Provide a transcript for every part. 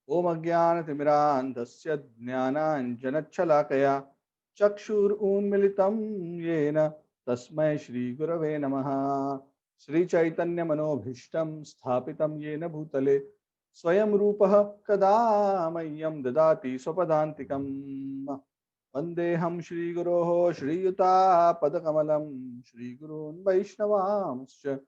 Om Ajnanatimirandhasya Jnananjanachhalakaya Chakshurunmilitam Yena Tasmai Shri Gurave Namaha. Shri Chaitanya Manobhishtam Sthapitam Yena Bhutale Swayam Rupaha Kada Mayam Dadati Swapadantikam Vandeham Shri Guroho Shri Yuta Padakamalam Shri Gurun Vaishnavamscha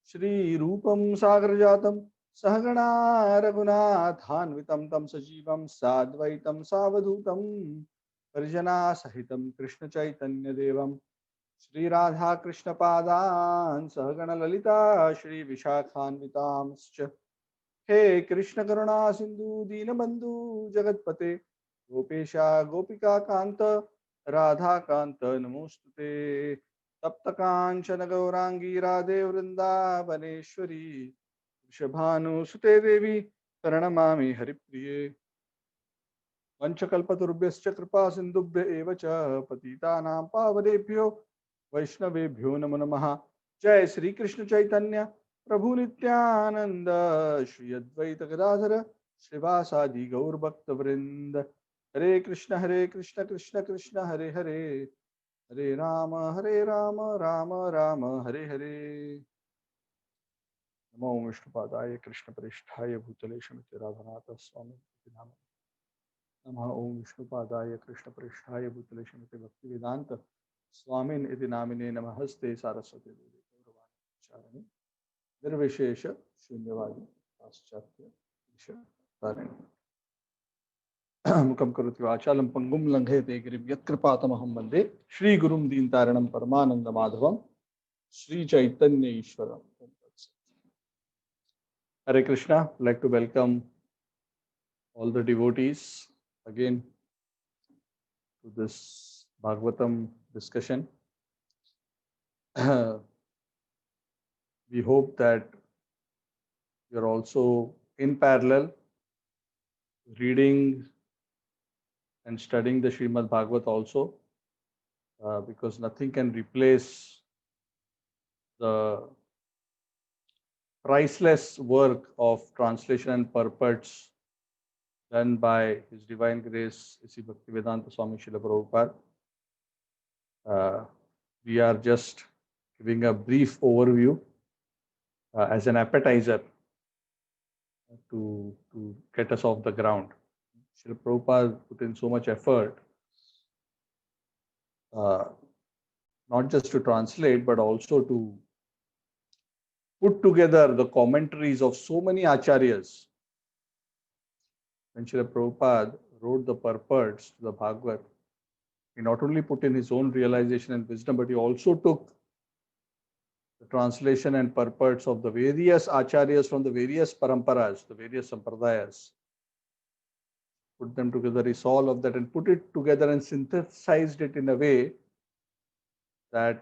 Shri Rupam Sagrajatam Sahagana Raghunathanvitam tam sajivam sadvaitam savadhutam Parjana Sahitam Krishna Chaitanya Devam Shri Radha Krishna Padan Sahagana Lalita Shri Vishakhanvitamscha He Krishna Karuna Sindhu Dinabandhu Jagatpate Gopesha Gopika Kanta Radha Kanta Namostute Tapta Kanchana Gaurangi Radhe Vrindavaneshwari Vrishabhanu Devi Karanamami Haripriye Vanchakalpaturubhyascha Kripa Sindhubhya eva cha Patitanam Pavadebhyo Vaishnavebhyo Namo Namaha Jai Sri Krishna Chaitanya Prabhu Nityananda Shri Advaita Gadadhara Srivasadi Gaur Bhakta Vrinda Hare Krishna Krishna Krishna Hare Hare Hare Rama Rama Rama Hare Hare Namo Vishnupadaya Krishna Parishthaya Bhutale Shamiti Radhanatha Swami Namaha Om Vishnupadaya Krishna Parishthaya Bhutale Shamiti Bhakti Vedanta Swamin Iti Namine Namahaste Saraswati Devi Gauravani Charani Nirvishesha Shunyavadi Paschatya Isha Tarini Mukam Karoti Vachalam Pangum Langhete Girim Yatkripatamahamam Vande Shri Gurum Deen Taranam Paramananda Madhavam Shri Chaitanya Ishwaram. Hare Krishna, I'd like to welcome all the devotees again to this Bhagavatam discussion. We hope that you're also in parallel reading and studying the Srimad Bhagavat also, because nothing can replace the priceless work of translation and purports done by His Divine Grace, Sri Bhaktivedanta Swami Srila Prabhupada. We are just giving a brief overview as an appetizer to get us off the ground. Srila Prabhupada put in so much effort, not just to translate, but also to put together the commentaries of so many acharyas. When Srila Prabhupada wrote the purports to the Bhagavad, he not only put in his own realization and wisdom, but he also took the translation and purports of the various acharyas from the various paramparas, the various sampradayas, put them together, he saw all of that and put it together and synthesized it in a way that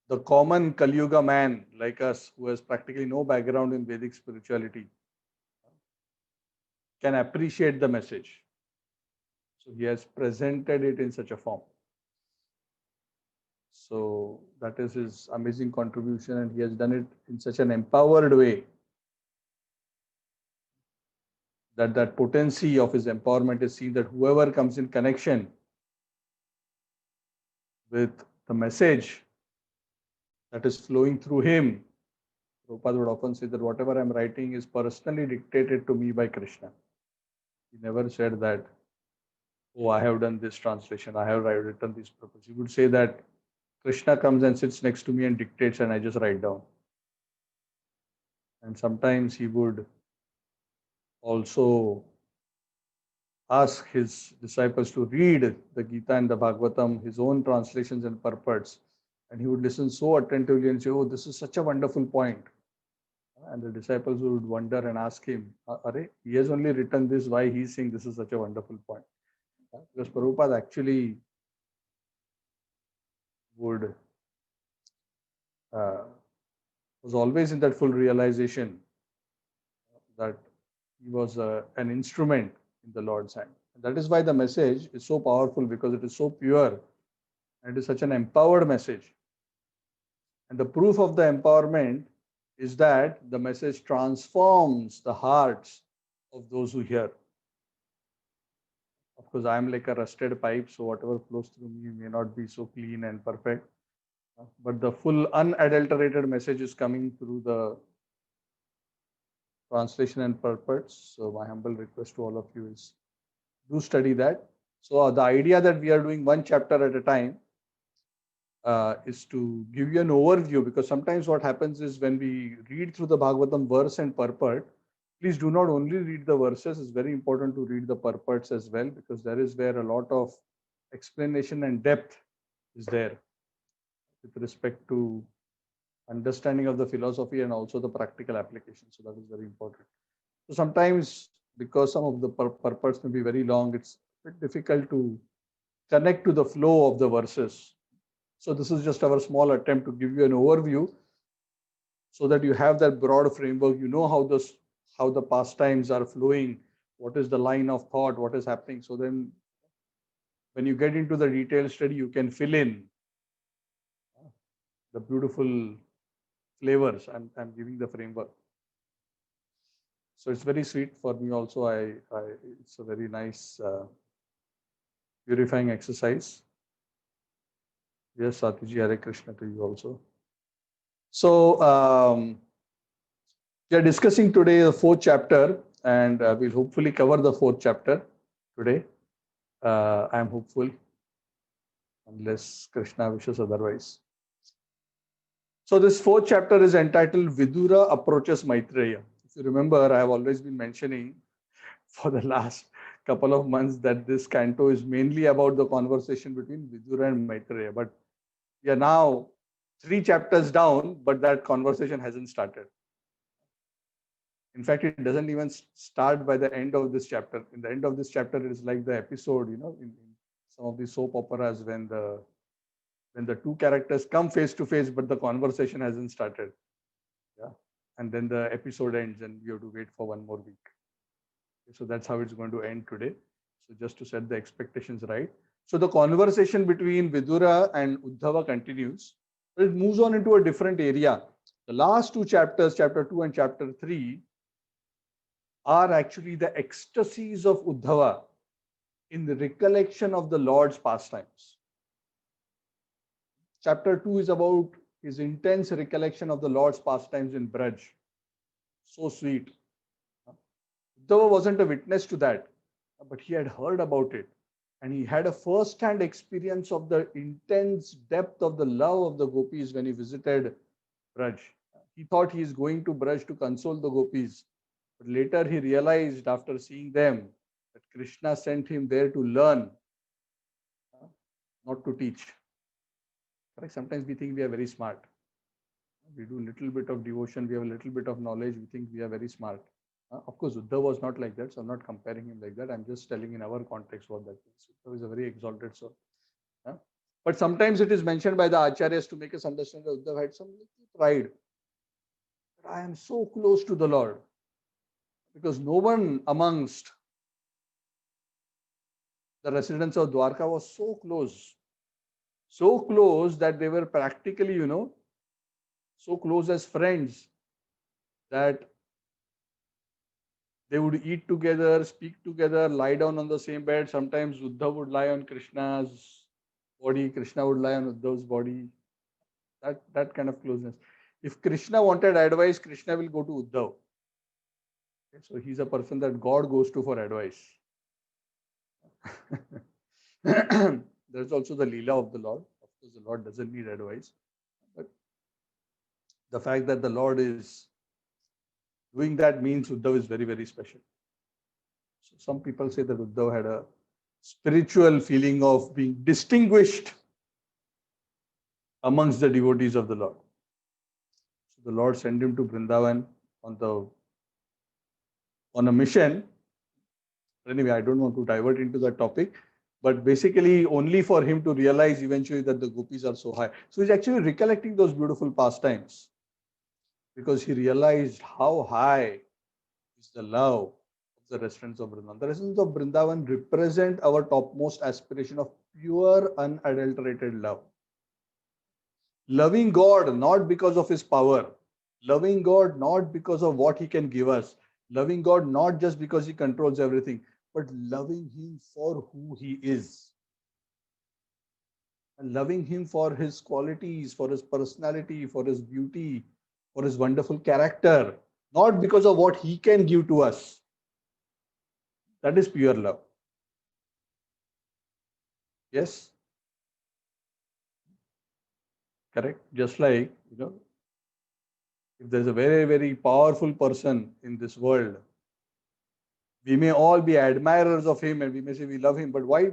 the common Kali Yuga man like us, who has practically no background in Vedic spirituality, can appreciate the message. So he has presented it in such a form. So that is his amazing contribution, and he has done it in such an empowered way that that potency of his empowerment is seen, that whoever comes in connection with the message that is flowing through him, Prabhupada would often say that whatever I am writing is personally dictated to me by Krishna. He never said that, oh, I have done this translation, I have written this purpose. He would say that Krishna comes and sits next to me and dictates, and I just write down. And sometimes he would also ask his disciples to read the Gita and the Bhagavatam, his own translations and purports, and he would listen so attentively and say, oh, this is such a wonderful point. And the disciples would wonder and ask him, Are, he has only written this, why he is saying this is such a wonderful point? Because Prabhupada actually would was always in that full realization that he was an instrument in the Lord's hand. And that is why the message is so powerful, because it is so pure and it is such an empowered message. And the proof of the empowerment is that the message transforms the hearts of those who hear. Of course, I am like a rusted pipe, so whatever flows through me may not be so clean and perfect. But the full unadulterated message is coming through the translation and purports. So my humble request to all of you is do study that. So the idea that we are doing one chapter at a time is to give you an overview, because sometimes what happens is when we read through the Bhagavatam verse and purport, please do not only read the verses. It's very important to read the purports as well, because there is where a lot of explanation and depth is there with respect to understanding of the philosophy and also the practical application. So that is very important. So sometimes, because some of the purports may be very long, it's a bit difficult to connect to the flow of the verses. So this is just our small attempt to give you an overview, so that you have that broad framework. You know how the pastimes are flowing, what is the line of thought, what is happening. So then when you get into the detailed study, you can fill in the beautiful flavors. I'm giving the framework. So it's very sweet for me also. It's a very nice purifying exercise. Yes, Satiji, Hare Krishna to you also. So we are discussing today the fourth chapter, and we'll hopefully cover the fourth chapter today. I am hopeful, unless Krishna wishes otherwise. So this fourth chapter is entitled Vidura Approaches Maitreya. If you remember, I have always been mentioning for the last couple of months that this canto is mainly about the conversation between Vidura and Maitreya. But we are now 3 chapters down, but that conversation hasn't started. In fact, it doesn't even start by the end of this chapter. In the end of this chapter, it is like the episode, in some of the soap operas when the two characters come face to face, but the conversation hasn't started. Yeah. And then the episode ends and you have to wait for one more week. So that's how it's going to end today. So just to set the expectations right. So the conversation between Vidura and Uddhava continues, but it moves on into a different area. The last 2 chapters, chapter 2 and chapter 3, are actually the ecstasies of Uddhava in the recollection of the Lord's pastimes. Chapter 2 is about his intense recollection of the Lord's pastimes in Braj. So sweet. Uddhava wasn't a witness to that, but he had heard about it. And he had a first-hand experience of the intense depth of the love of the gopis when he visited Braj. He thought he is going to Braj to console the gopis. But later he realized, after seeing them, that Krishna sent him there to learn, not to teach. Correct? Sometimes we think we are very smart. We do a little bit of devotion, we have a little bit of knowledge, we think we are very smart. Of course, Uddhava was not like that, so I'm not comparing him like that. I'm just telling in our context what that means. Uddhava is a very exalted soul. But sometimes it is mentioned by the acharyas to make us understand that Uddhava had some little pride. But I am so close to the Lord. Because no one amongst the residents of Dwarka was so close that they were practically, so close as friends that they would eat together, speak together, lie down on the same bed. Sometimes Uddhava would lie on Krishna's body, Krishna would lie on Uddhava's body. That kind of closeness. If Krishna wanted advice, Krishna will go to Uddhava. Okay, so he's a person that God goes to for advice. There's also the Leela of the Lord. Of course, the Lord doesn't need advice. But the fact that the Lord is doing that means Uddhava is very, very special. So some people say that Uddhava had a spiritual feeling of being distinguished amongst the devotees of the Lord. So the Lord sent him to Vrindavan on a mission. Anyway, I don't want to divert into that topic, but basically only for him to realize eventually that the gopis are so high. So he's actually recollecting those beautiful pastimes because he realized how high is the love of the residents of Vrindavan. The residents of Vrindavan represent our topmost aspiration of pure, unadulterated love. Loving God not because of his power, Loving God not because of what He can give us, loving God not just because He controls everything, but loving Him for who He is. And loving Him for His qualities, for His personality, for His beauty, for His wonderful character, not because of what He can give to us. That is pure love. Yes? Correct? Just like, if there's a very, very powerful person in this world, we may all be admirers of him and we may say we love him, but why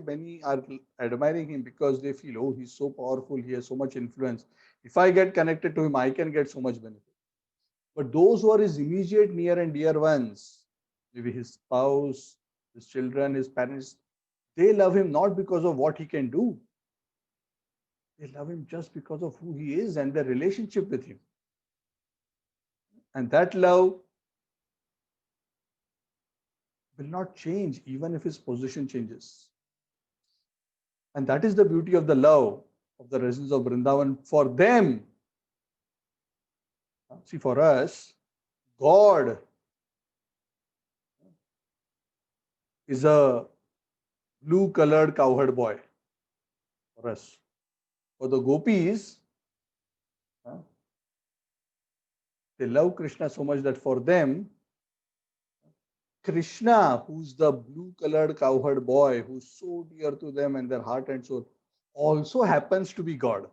many are admiring him? Because they feel, oh, he's so powerful, he has so much influence. If I get connected to him, I can get so much benefit. But those who are his immediate, near and dear ones, maybe his spouse, his children, his parents, they love him not because of what he can do. They love him just because of who he is and their relationship with him. And that love will not change even if his position changes. And that is the beauty of the love of the residents of Vrindavan for them. See, for us, God is a blue-colored cowherd boy for us. For the gopis, they love Krishna so much that for them, Krishna, who's the blue-colored cowherd boy, who's so dear to them and their heart and soul, also happens to be God.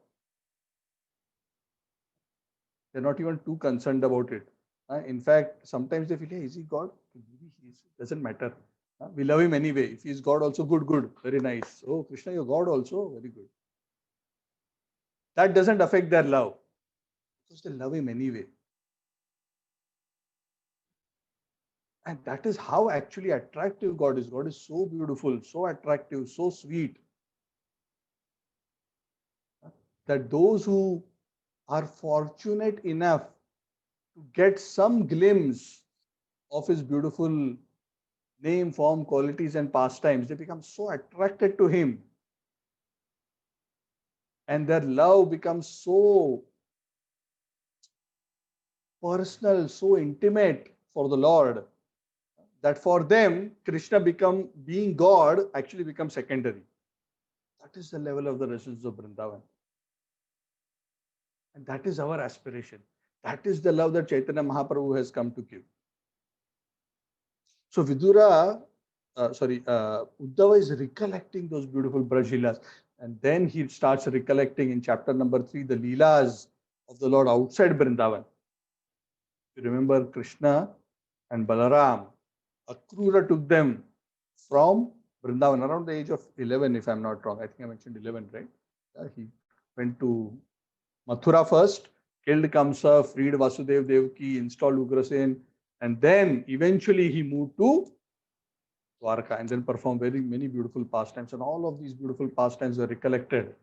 They're not even too concerned about it. In fact, sometimes they feel, hey, is he God? Maybe he is. Doesn't matter. We love him anyway. If he is God also, good. Very nice. Oh, Krishna, you're God also? Very good. That doesn't affect their love. Because they love him anyway. And that is how actually attractive God is. God is so beautiful, so attractive, so sweet, that those who are fortunate enough to get some glimpse of his beautiful name, form, qualities, and pastimes, they become so attracted to him. And their love becomes so personal, so intimate for the Lord, that for them, Krishna being God actually becomes secondary. That is the level of the residents of Vrindavan. And that is our aspiration. That is the love that Chaitanya Mahaprabhu has come to give. So Uddhava is recollecting those beautiful Braj-Leelas. And then he starts recollecting in chapter number 3 the Leelas of the Lord outside Vrindavan. You remember Krishna and Balaram. Akrura took them from Vrindavan around the age of 11, if I'm not wrong. I think I mentioned 11, right? He went to Mathura first, killed Kamsa, freed Vasudev Devaki, installed Ugrasen, and then eventually he moved to Dwarka and then performed very many beautiful pastimes. And all of these beautiful pastimes were recollected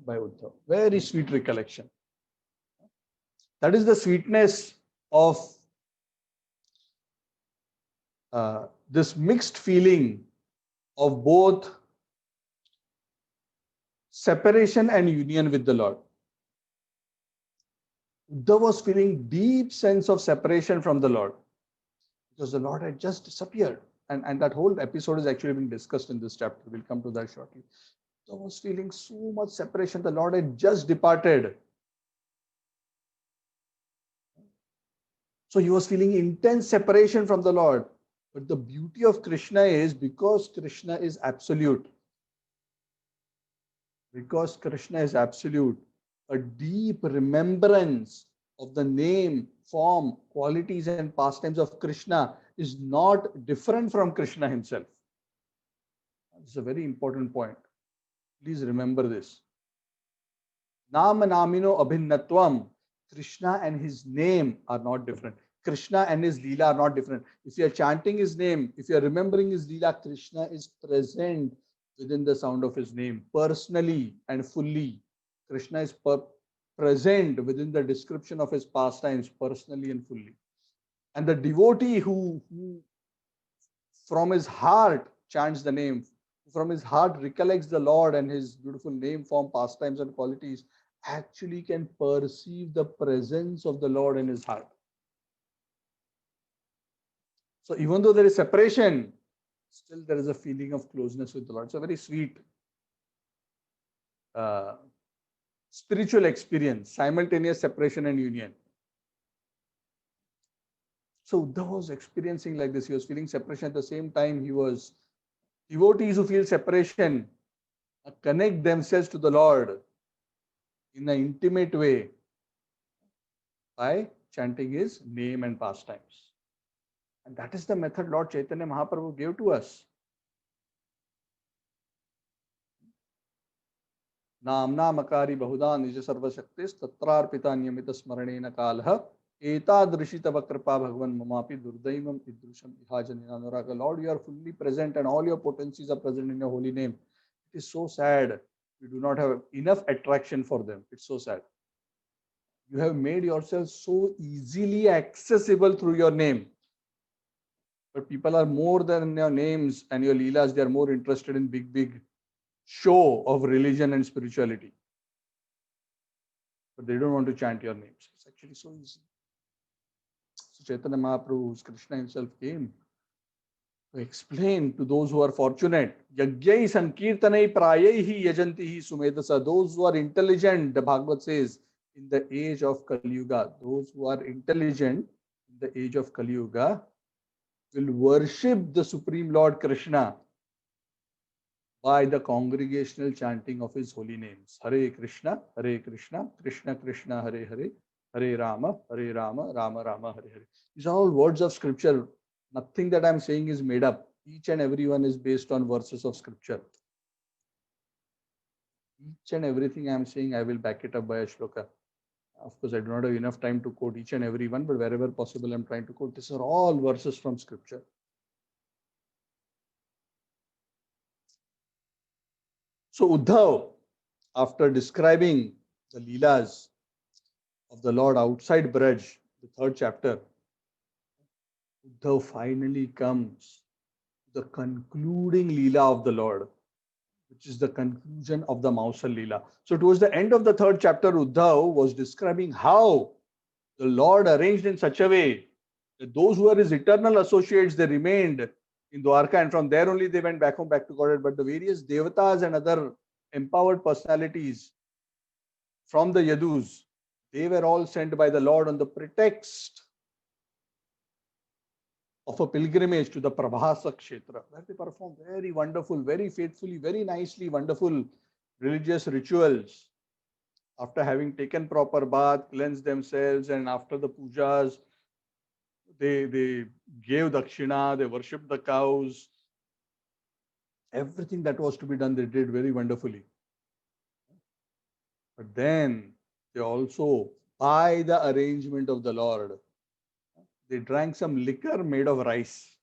by Uddhava. Very sweet recollection. That is the sweetness of this mixed feeling of both separation and union with the Lord. Uddhava was feeling deep sense of separation from the Lord because the Lord had just disappeared. And that whole episode is actually being discussed in this chapter. We'll come to that shortly. Uddhava was feeling so much separation. The Lord had just departed. So he was feeling intense separation from the Lord. But the beauty of Krishna is because Krishna is absolute. Because Krishna is absolute, a deep remembrance of the name, form, qualities and pastimes of Krishna is not different from Krishna himself. This is a very important point. Please remember this. Nama namino abhinnatvam. Krishna and his name are not different. Krishna and his Leela are not different. If you are chanting his name, if you are remembering his Leela, Krishna is present within the sound of his name, personally and fully. Krishna is present within the description of his pastimes, personally and fully. And the devotee who from his heart chants the name, from his heart recollects the Lord and his beautiful name, form, pastimes, and qualities, actually can perceive the presence of the Lord in his heart. So even though there is separation, still there is a feeling of closeness with the Lord. It's a very sweet uh, spiritual experience, simultaneous separation and union. So Uddhava was experiencing like this. He was feeling separation at the same time. He was devotees who feel separation connect themselves to the Lord in an intimate way by chanting his name and pastimes. And that is the method Lord Chaitanya Mahaprabhu gave to us. नामनामकारी बहुधा निज सर्वशक्तिस् तत्रार्पिता नियमित स्मरणेन कालः एतादृशी तव कृपा भगवन् ममापि दुर्दैवम् ईदृशम् इहाजनेन अनुराग. Lord, you are fully present and all your potencies are present in your holy name. It is so sad we do not have enough attraction for them. It's so sad. You have made yourself so easily accessible through your name. But people are more than your names and your leelas. They are more interested in big show of religion and spirituality. But they don't want to chant your names. It's actually so easy. So Chaitanya Mahaprabhu, Krishna himself came to explain to those who are fortunate. Yagyai sankirtanai prayaihi yajantihi sumedasa. Those who are intelligent, the Bhagavad says, in the age of Kali Yuga, those who are intelligent in the age of Kali Yuga will worship the Supreme Lord Krishna by the congregational chanting of his holy names. Hare Krishna, Krishna Krishna, Hare Hare, Hare Rama, Rama Rama, Hare Hare. These are all words of scripture. Nothing that I am saying is made up. Each and every one is based on verses of scripture. Each and everything I am saying, I will back it up by a shloka. Of course, I do not have enough time to quote each and every one, but wherever possible, I am trying to quote. These are all verses from scripture. So Uddhav, after describing the Leelas of the Lord outside Braj, the third chapter, Uddhav finally comes to the concluding Leela of the Lord, which is the conclusion of the Mausal Leela. So towards the end of the third chapter, Uddhav was describing how the Lord arranged in such a way that those who were his eternal associates, they remained in Dwarka, and from there only they went back home, back to Godhead. But the various devatas and other empowered personalities from the Yadus, they were all sent by the Lord on the pretext of a pilgrimage to the Prabhasa Kshetra, where they perform very wonderful, very faithfully, very nicely, wonderful religious rituals. After having taken proper bath, cleansed themselves, and after the pujas, they gave dakshina, they worshipped the cows. Everything that was to be done, they did very wonderfully. But then they also, by the arrangement of the Lord, they drank some liquor made of rice.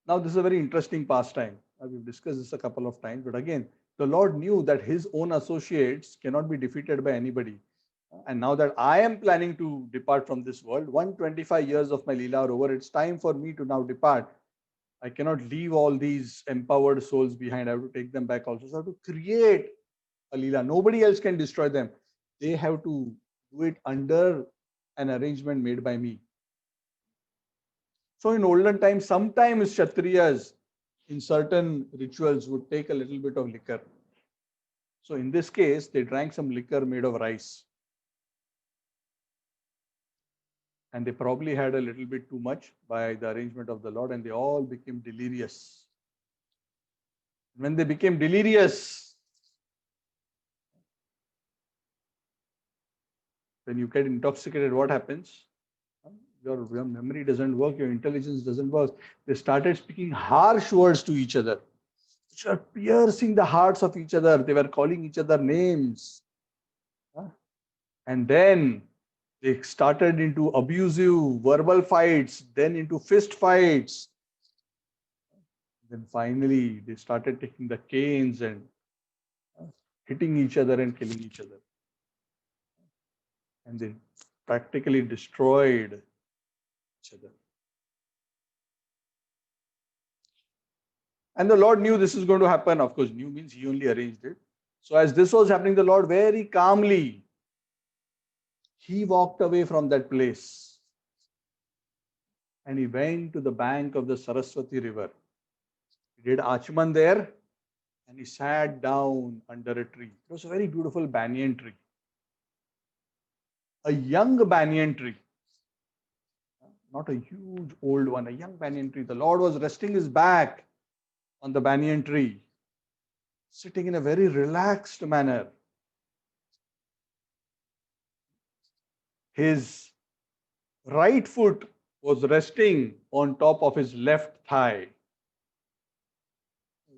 Now, this is a very interesting pastime. We've discussed this a couple of times, but again, the Lord knew that his own associates cannot be defeated by anybody. And now that I am planning to depart from this world, 125 years of my Leela are over. It's time for me to now depart. I cannot leave all these empowered souls behind. I have to take them back also. So I have to create a Leela. Nobody else can destroy them. They have to do it under an arrangement made by me. So in olden times, sometimes Kshatriyas in certain rituals would take a little bit of liquor. So in this case, they drank some liquor made of rice. And they probably had a little bit too much by the arrangement of the Lord, and they all became delirious. When they became delirious, when you get intoxicated, what happens? Your memory doesn't work, your intelligence doesn't work. They started speaking harsh words to each other, which are piercing the hearts of each other. They were calling each other names. And then they started into abusive verbal fights, then into fist fights. Then finally, they started taking the canes and hitting each other and killing each other. And they practically destroyed each other. And the Lord knew this is going to happen. Of course, knew means he only arranged it. So as this was happening, the Lord very calmly, he walked away from that place and he went to the bank of the Saraswati river. He did Achman there and he sat down under a tree. It was a very beautiful banyan tree. A young banyan tree, not a huge old one, a young banyan tree. The Lord was resting his back on the banyan tree, sitting in a very relaxed manner. His right foot was resting on top of his left thigh.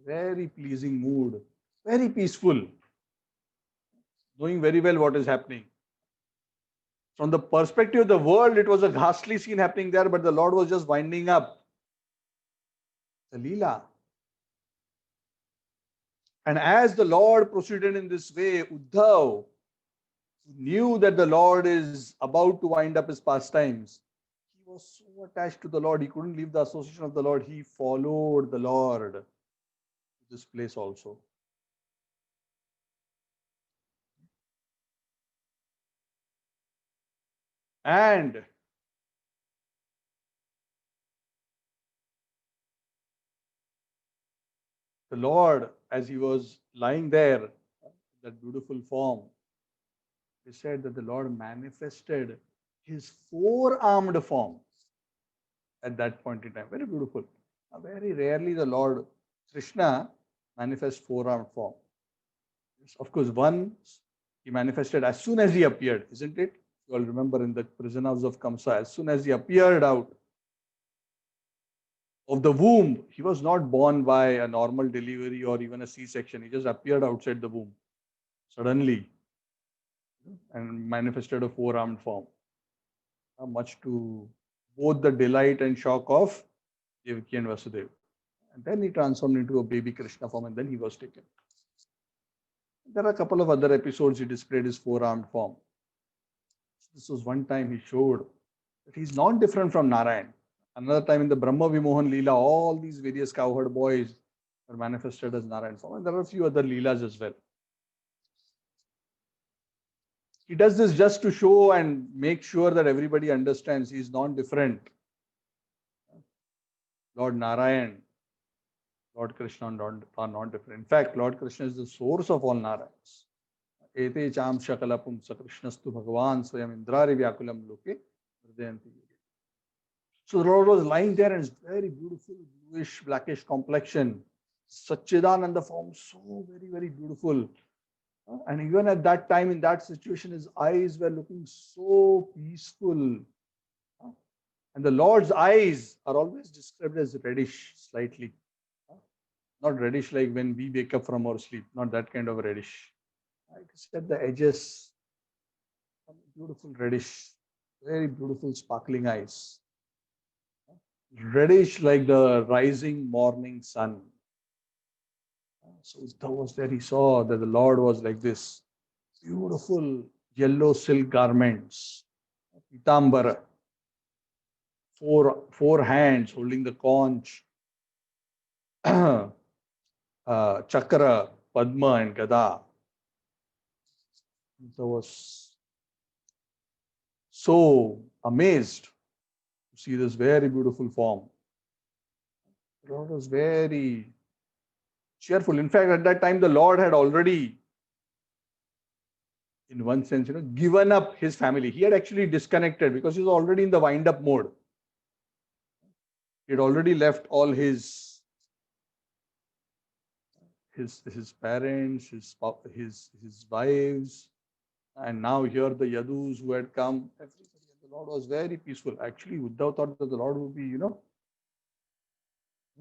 Very pleasing mood, very peaceful, knowing very well what is happening. From the perspective of the world, it was a ghastly scene happening there, but the Lord was just winding up the Leela. And as the Lord proceeded in this way, Uddhav, who knew that the Lord is about to wind up his pastimes, he was so attached to the Lord, he couldn't leave the association of the Lord. He followed the Lord to this place also. And the Lord, as he was lying there, that beautiful form, they said that the Lord manifested his four-armed form at that point in time. Very beautiful. Very rarely the Lord Krishna manifests four-armed form. Of course, one he manifested as soon as he appeared, isn't it? You all remember in the prison house of Kamsa, as soon as he appeared out of the womb, he was not born by a normal delivery or even a C-section. He just appeared outside the womb suddenly and manifested a four-armed form. Much to both the delight and shock of Devaki and Vasudeva. And then he transformed into a baby Krishna form and then he was taken. There are a couple of other episodes he displayed his four-armed form. This was one time he showed that he's not different from Narayan. Another time in the Brahma Vimohan Leela, all these various cowherd boys were manifested as Narayan form. And there are a few other Leelas as well. He does this just to show and make sure that everybody understands he is non-different. Lord Narayan, Lord Krishna are not different. In fact, Lord Krishna is the source of all Narayans. Ete cham shakalapum sakrishnastu bhagavan swayam indrari vyakulam loke hridayanti. So the Lord was lying there and his very beautiful bluish blackish complexion, Satchidananda form, so very, very beautiful. And even at that time, in that situation, his eyes were looking so peaceful. And the Lord's eyes are always described as reddish, slightly. Not reddish like when we wake up from our sleep, not that kind of reddish. I said the edges, beautiful reddish, very beautiful sparkling eyes. Reddish like the rising morning sun. So Uddhav was there, he saw that the Lord was like this, beautiful yellow silk garments, pitambara, four hands holding the conch, chakra, padma and gada. Uddhav was so amazed to see this very beautiful form. The Lord was very cheerful. In fact, at that time, the Lord had already, in one sense, given up his family. He had actually disconnected because he was already in the wind-up mode. He had already left all his parents, his wives, and now here the Yadus who had come. Everybody, the Lord was very peaceful. Actually, Uddhav thought that the Lord would be,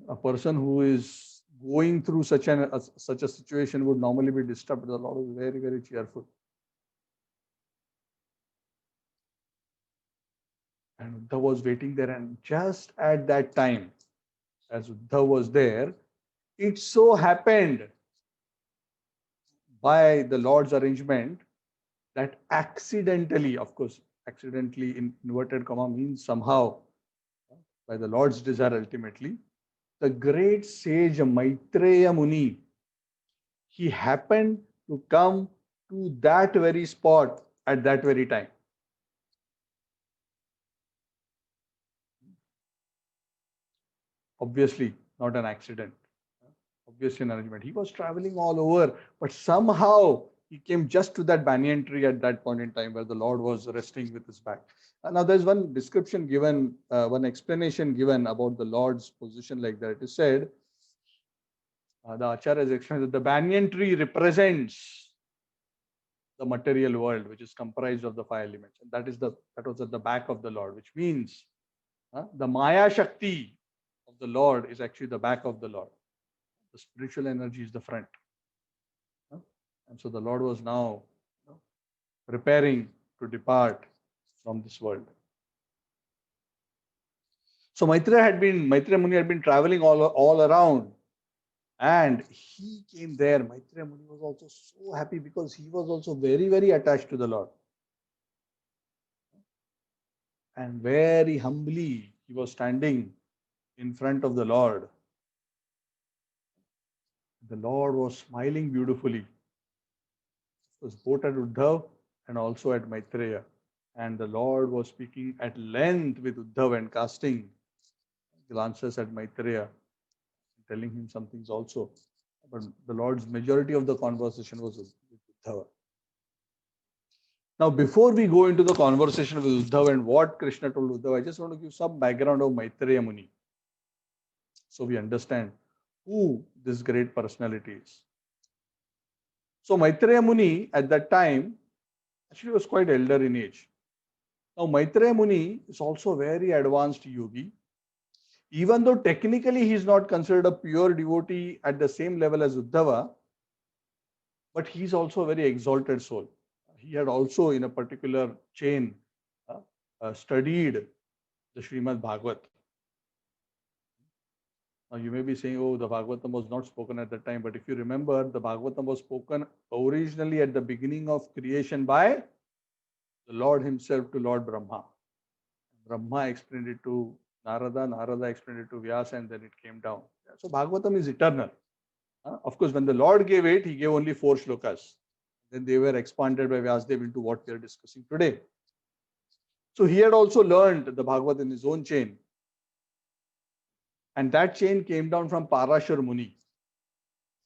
a person who is going through such a situation would normally be disturbed. The Lord was very, very cheerful. And Uddhav was waiting there, and just at that time, as Uddhav was there, it so happened by the Lord's arrangement that accidentally, of course, accidentally in inverted comma means somehow, by the Lord's desire ultimately, the great sage Maitreya Muni, he happened to come to that very spot at that very time. Obviously, not an accident. Obviously, an arrangement. He was traveling all over, but somehow he came just to that banyan tree at that point in time where the Lord was resting with his back. Now, there's one description given, one explanation given about the Lord's position like that. It is said, the Acharya has explained that the banyan tree represents the material world, which is comprised of the five elements, and that was at the back of the Lord, which means the Maya Shakti of the Lord is actually the back of the Lord. The spiritual energy is the front. And so the Lord was now preparing to depart from this world. So Maitreya Muni had been traveling all around, and he came there. Maitreya Muni was also so happy because he was also very, very attached to the Lord. And very humbly, he was standing in front of the Lord. The Lord was smiling beautifully. It was both at Uddhav and also at Maitreya. And the Lord was speaking at length with Uddhav and casting glances at Maitreya, telling him some things also. But the Lord's majority of the conversation was with Uddhava. Now, before we go into the conversation with Uddhava and what Krishna told Uddhava, I just want to give some background of Maitreya Muni, so we understand who this great personality is. So Maitreya Muni at that time actually was quite elder in age. Now Maitreya Muni is also a very advanced yogi. Even though technically he is not considered a pure devotee at the same level as Uddhava, but he is also a very exalted soul. He had also in a particular chain studied the Srimad Bhagavat. Now you may be saying, oh, the Bhagavatam was not spoken at that time, but if you remember, the Bhagavatam was spoken originally at the beginning of creation by the Lord himself to Lord Brahma. Brahma explained it to Narada, Narada explained it to Vyasa, and then it came down. So Bhagavatam is eternal. Of course, when the Lord gave it, he gave only 4 shlokas. Then they were expanded by Vyasadeva into what we are discussing today. So he had also learned the Bhagavad in his own chain. And that chain came down from Parashar Muni.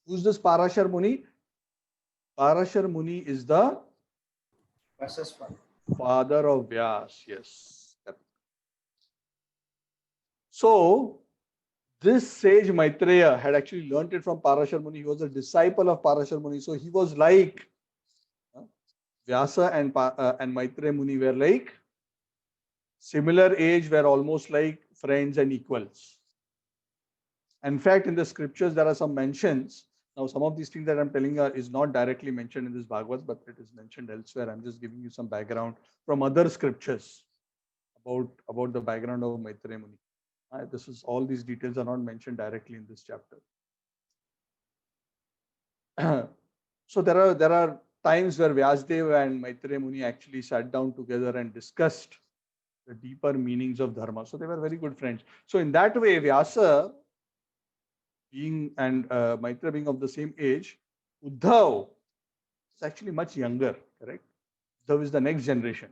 Who's this Parashar Muni? Parashar Muni is the father of Vyas. Yes. So this sage Maitreya had actually learnt it from Parashar Muni. He was a disciple of Parashar Muni. So he was like Vyasa and Maitreya Muni were like similar age, were almost like friends and equals. In fact, in the scriptures, there are some mentions. Now, some of these things that I'm telling you is not directly mentioned in this Bhagavad, but it is mentioned elsewhere. I'm just giving you some background from other scriptures about the background of Maitreya Muni. All these details are not mentioned directly in this chapter. So there are times where Vyasadeva and Maitreya Muni actually sat down together and discussed the deeper meanings of dharma. So they were very good friends. So in that way, Vyasa being and Maitreya being of the same age, Uddhav is actually much younger, correct? Uddhav is the next generation.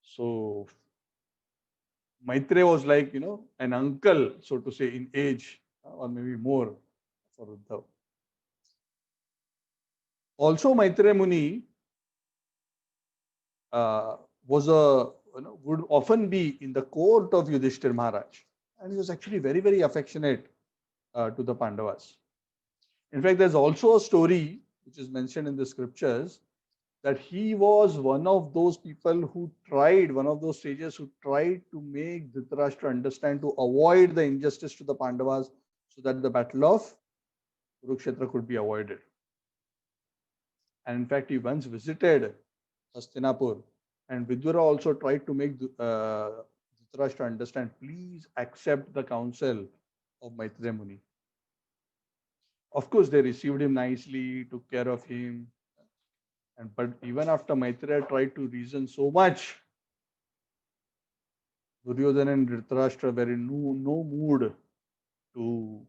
So Maitreya was like, an uncle, so to say, in age, or maybe more for Uddhav. Also, Maitreya Muni would often be in the court of Yudhishthir Maharaj, and he was actually very, very affectionate to the Pandavas. In fact, there's also a story which is mentioned in the scriptures that he was one of those sages who tried to make Dhritarashtra understand to avoid the injustice to the Pandavas so that the battle of Kurukshetra could be avoided. And in fact, he once visited Hastinapur, and Vidura also tried to make Dhritarashtra understand, please accept the counsel of Maitreya Muni. Of course, they received him nicely, took care of him. But even after Maitreya tried to reason so much, Duryodhana and Dhritarashtra were in no mood to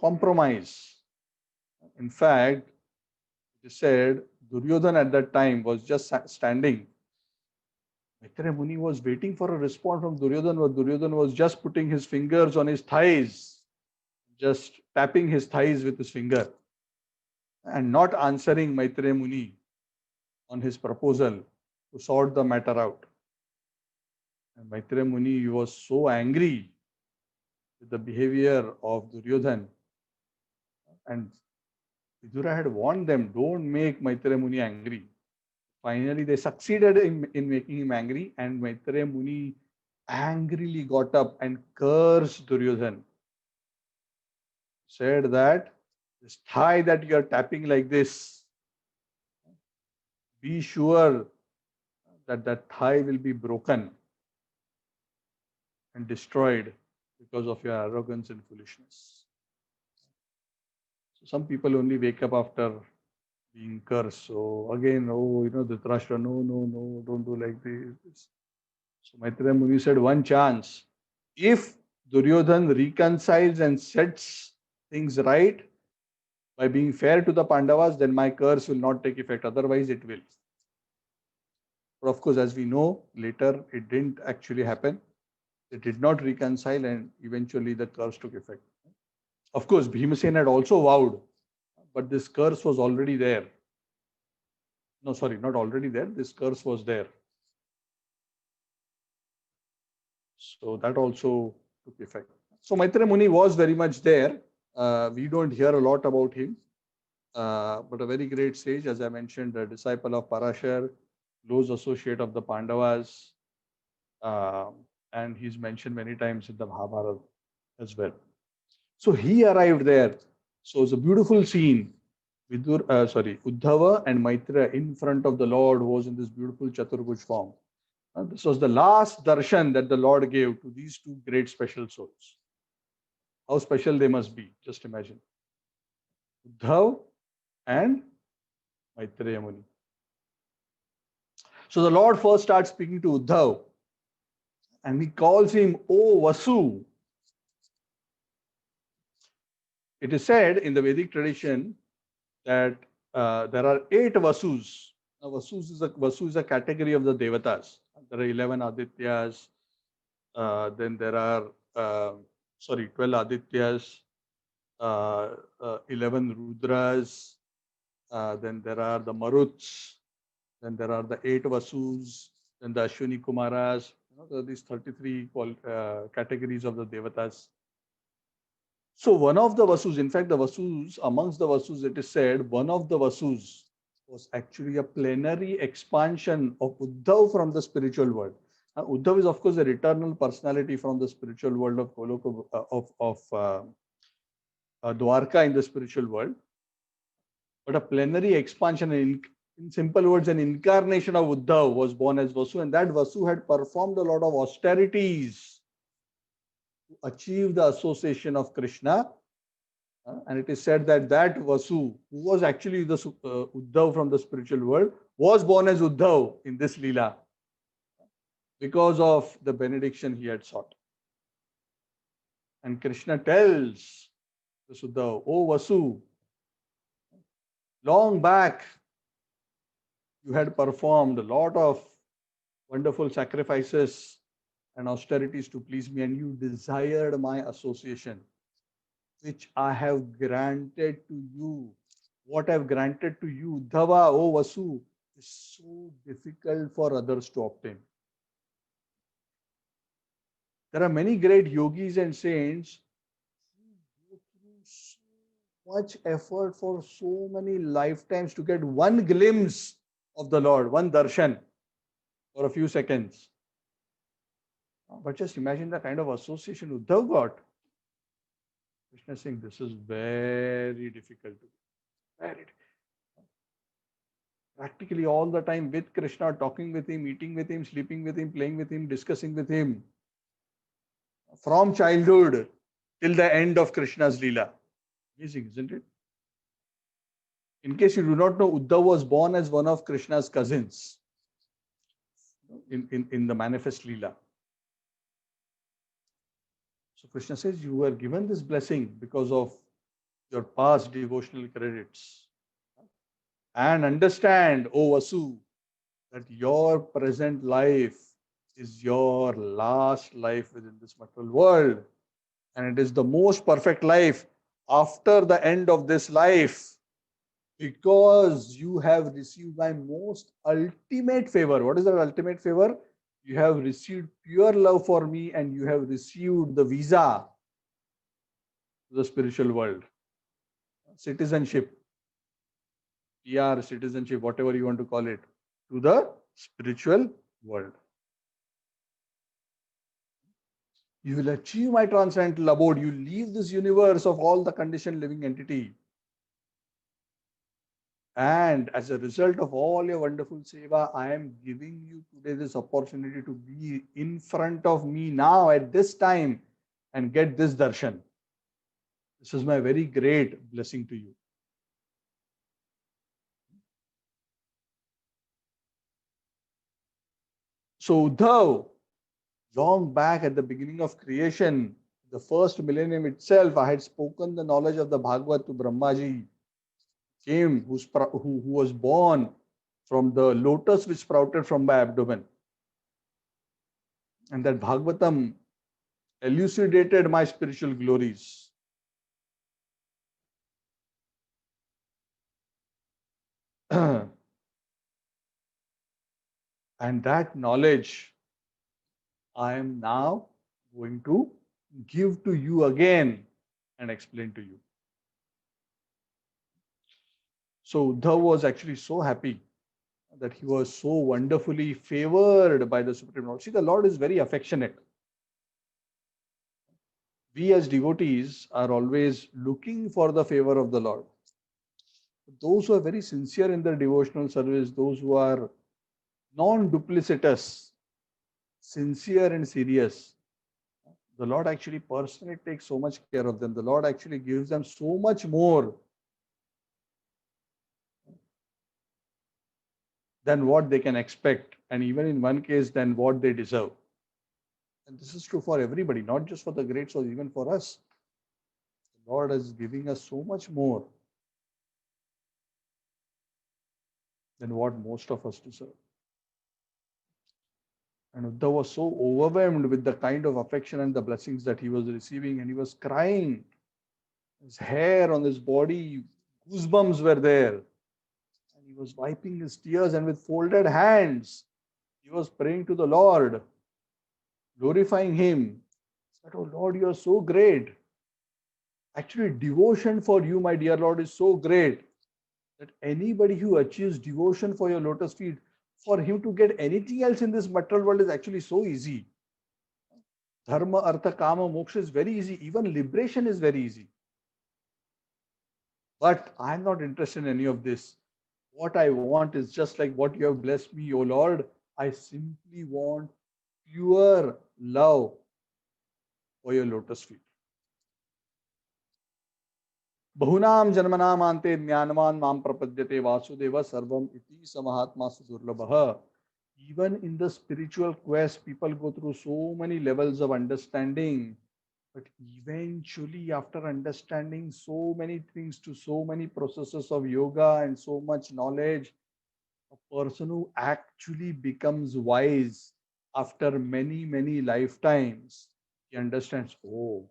compromise In fact, it is said Duryodhana at that time was just standing. Maitreya Muni was waiting for a response from Duryodhana, but Duryodhana was just putting his fingers on his thighs, just tapping his thighs with his finger and not answering Maitreya Muni on his proposal to sort the matter out. And Maitreya Muni was so angry with the behavior of Duryodhana, and Vidura had warned them, don't make Maitreya Muni angry. Finally, they succeeded in making him angry, and Maitreya Muni angrily got up and cursed Duryodhana. Said that this thigh that you are tapping like this, be sure that that thigh will be broken and destroyed because of your arrogance and foolishness. So some people only wake up after being cursed. So again, oh, Dhritarashtra, no, don't do like this. So Maitreya Muni said, one chance. If Duryodhana reconciles and sets things right by being fair to the Pandavas, then my curse will not take effect. Otherwise, it will. But of course, as we know, later it didn't actually happen. They did not reconcile, and eventually the curse took effect. Of course, Bhimasen had also vowed, but this curse was already there. No, sorry, not already there. This curse was there. So that also took effect. So Maitreya Muni was very much there. We don't hear a lot about him, but a very great sage, as I mentioned, a disciple of Parashar, close associate of the Pandavas, and he's mentioned many times in the Mahabharata as well. So he arrived there. So it's a beautiful scene. Uddhava and Maitreya in front of the Lord, who was in this beautiful Chaturbhuj form. This was the last darshan that the Lord gave to these two great special souls. How special they must be, just imagine. Uddhav and Maitreya Muni. So the Lord first starts speaking to Uddhav, and he calls him, O Vasu. It is said in the Vedic tradition that there are 8 Vasus. Now, Vasu is a category of the Devatas. There are 11 Adityas. Then there are 12 Adityas, 11 Rudras. Then there are the Maruts. Then there are the 8 Vasus. Then the Ashwini Kumaras. There are these 33 categories of the Devatas. So one of the Vasus, in fact, amongst the Vasus, it is said, one of the Vasus was actually a plenary expansion of Uddhav from the spiritual world. Uddhav is, of course, an eternal personality from the spiritual world of Goloka, Dwarka in the spiritual world. But a plenary expansion, in simple words, an incarnation of Uddhav was born as Vasu, and that Vasu had performed a lot of austerities to achieve the association of Krishna. And it is said that Vasu, who was actually the Uddhav from the spiritual world, was born as Uddhav in this Leela because of the benediction he had sought. And Krishna tells the Uddhav, O Vasu, long back you had performed a lot of wonderful sacrifices and austerities to please me, and you desired my association, which I have granted to you. What I have granted to you, Uddhava, O Vasu, is so difficult for others to obtain. There are many great yogis and saints who go through so much effort for so many lifetimes to get one glimpse of the Lord, one darshan for a few seconds. But just imagine the kind of association Uddhav got. Krishna is saying this is very difficult to do. Very difficult. Practically all the time with Krishna, talking with him, eating with him, sleeping with him, playing with him, discussing with him. From childhood till the end of Krishna's Leela. Amazing, isn't it? In case you do not know, Uddhav was born as one of Krishna's cousins in the manifest Leela. So Krishna says, you were given this blessing because of your past devotional credits. And understand, O Vasu, that your present life is your last life within this material world. And it is the most perfect life after the end of this life, because you have received my most ultimate favor. What is that ultimate favor? You have received pure love for me, and you have received the visa to the spiritual world. Citizenship, PR, citizenship, whatever you want to call it, to the spiritual world. You will achieve my transcendental abode. You leave this universe of all the conditioned living entity. And as a result of all your wonderful seva, I am giving you today this opportunity to be in front of me now at this time and get this darshan. This is my very great blessing to you. So Uddhav, long back at the beginning of creation, the first millennium itself, I had spoken the knowledge of the Bhagavat to Brahmaji, came, who was born from the lotus which sprouted from my abdomen. And that Bhagavatam elucidated my spiritual glories. And that knowledge I am now going to give to you again and explain to you. So Uddhav was actually so happy that he was so wonderfully favored by the Supreme Lord. See, the Lord is very affectionate. We as devotees are always looking for the favor of the Lord. Those who are very sincere in their devotional service, those who are non-duplicitous, sincere and serious, the Lord actually personally takes so much care of them. The Lord actually gives them so much more than what they can expect, and even in one case, than what they deserve. And this is true for everybody, not just for the great souls, even for us. The Lord is giving us so much more than what most of us deserve. And Uddhav was so overwhelmed with the kind of affection and the blessings that he was receiving, and he was crying. His hair on his body, goosebumps were there. And he was wiping his tears, and with folded hands, he was praying to the Lord, glorifying him. He said, "Oh Lord, you are so great. Actually, devotion for you, my dear Lord, is so great that anybody who achieves devotion for your lotus feet, for him to get anything else in this material world is actually so easy. Dharma, artha, kama, moksha is very easy. Even liberation is very easy. But I'm not interested in any of this. What I want is just like what you have blessed me, O Lord. I simply want pure love for your lotus feet. Bahunam janmanam ante jnanman mam prapadyate vasudeva sarvam iti samahatma sudurlabha." Even in the spiritual quest, people go through so many levels of understanding. But eventually, after understanding so many things to so many processes of yoga and so much knowledge, a person who actually becomes wise after many, many lifetimes, he understands, oh,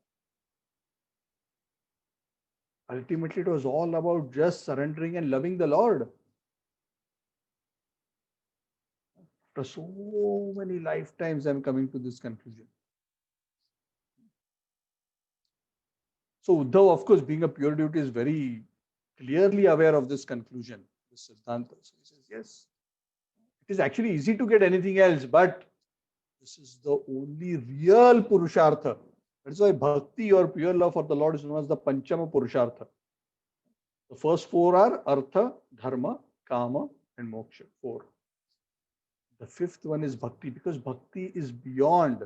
ultimately it was all about just surrendering and loving the Lord. After so many lifetimes, I'm coming to this conclusion. So Uddhav, of course, being a pure devotee, is very clearly aware of this conclusion, this Siddhanta. So he says, yes, it is actually easy to get anything else, but this is the only real Purushartha. That's why bhakti or pure love for the Lord is known as the Panchama Purushartha. The first four are Artha, Dharma, Kama, and Moksha. Four. The fifth one is Bhakti, because Bhakti is beyond.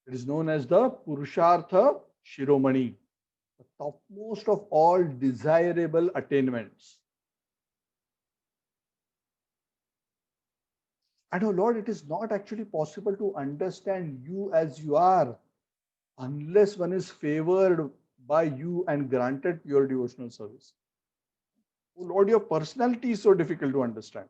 It is known as the Purushartha Shiromani, the topmost of all desirable attainments. And oh Lord, it is not actually possible to understand you as you are unless one is favored by you and granted pure devotional service. Oh Lord, your personality is so difficult to understand.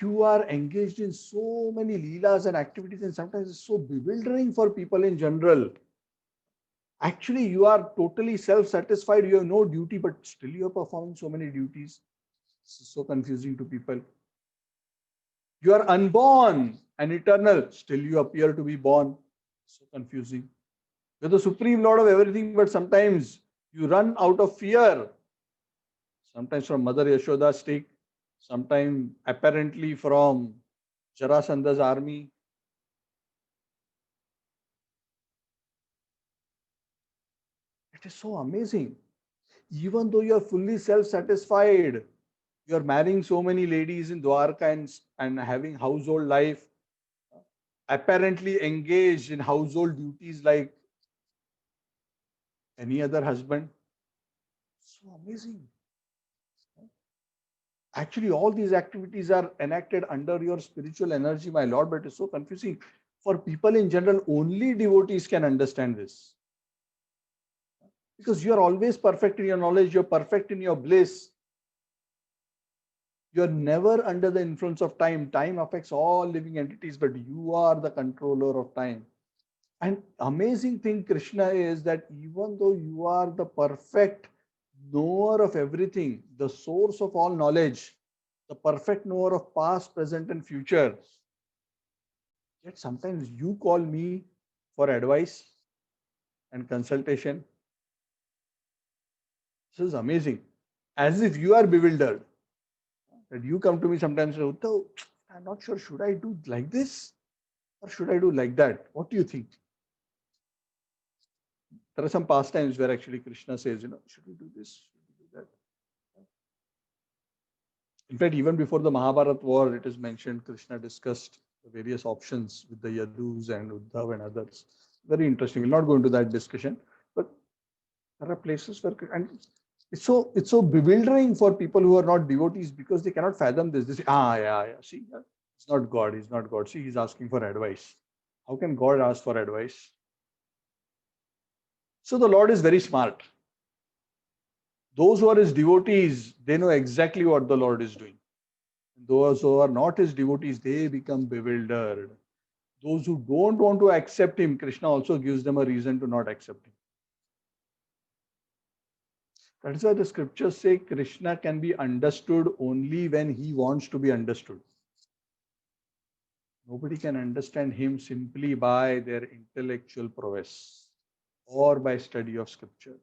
You are engaged in so many leelas and activities, and sometimes it's so bewildering for people in general. Actually, you are totally self-satisfied. You have no duty, but still you are performing so many duties. This is so confusing to people. You are unborn and eternal. Still you appear to be born. So confusing. You're the supreme Lord of everything, but sometimes you run out of fear. Sometimes from Mother Yashoda's stick, sometimes apparently from Jarasandha's army. It is so amazing. Even though you are fully self-satisfied, you are marrying so many ladies in Dwarka and having household life, apparently engaged in household duties like any other husband. So amazing. Actually, all these activities are enacted under your spiritual energy, my Lord, but it's so confusing. For people in general, only devotees can understand this. Because you are always perfect in your knowledge, you're perfect in your bliss. You're never under the influence of time. Time affects all living entities, but you are the controller of time. And amazing thing, Krishna, is that even though you are the perfect knower of everything, the source of all knowledge, the perfect knower of past, present, and future, yet sometimes you call me for advice and consultation. This is amazing. As if you are bewildered. That you come to me sometimes and say, "Uddhav, I'm not sure, should I do like this or should I do like that? What do you think?" There are some pastimes where actually Krishna says, should we do this? Should we do that? In fact, even before the Mahabharat war, it is mentioned, Krishna discussed the various options with the Yadus and Uddhav and others. Very interesting. We'll not go into that discussion, but there are places where, and it's so bewildering for people who are not devotees because they cannot fathom this. They say, yeah, see, it's not God, he's not God. See, he's asking for advice. How can God ask for advice? So the Lord is very smart. Those who are his devotees, they know exactly what the Lord is doing. Those who are not his devotees, they become bewildered. Those who don't want to accept him, Krishna also gives them a reason to not accept him. That is why the scriptures say Krishna can be understood only when he wants to be understood. Nobody can understand him simply by their intellectual prowess or by study of scripture.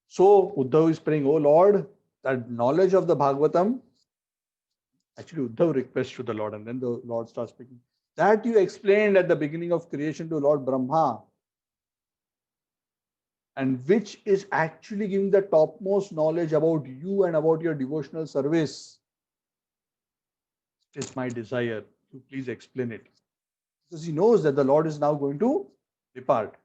So Uddhav is praying, "Oh Lord, that knowledge of the Bhagavatam," actually Uddhav requests to the Lord, and then the Lord starts speaking, "that you explained at the beginning of creation to Lord Brahma, and which is actually giving the topmost knowledge about you and about your devotional service. It's my desire to please explain it." Because he knows that the Lord is now going to depart.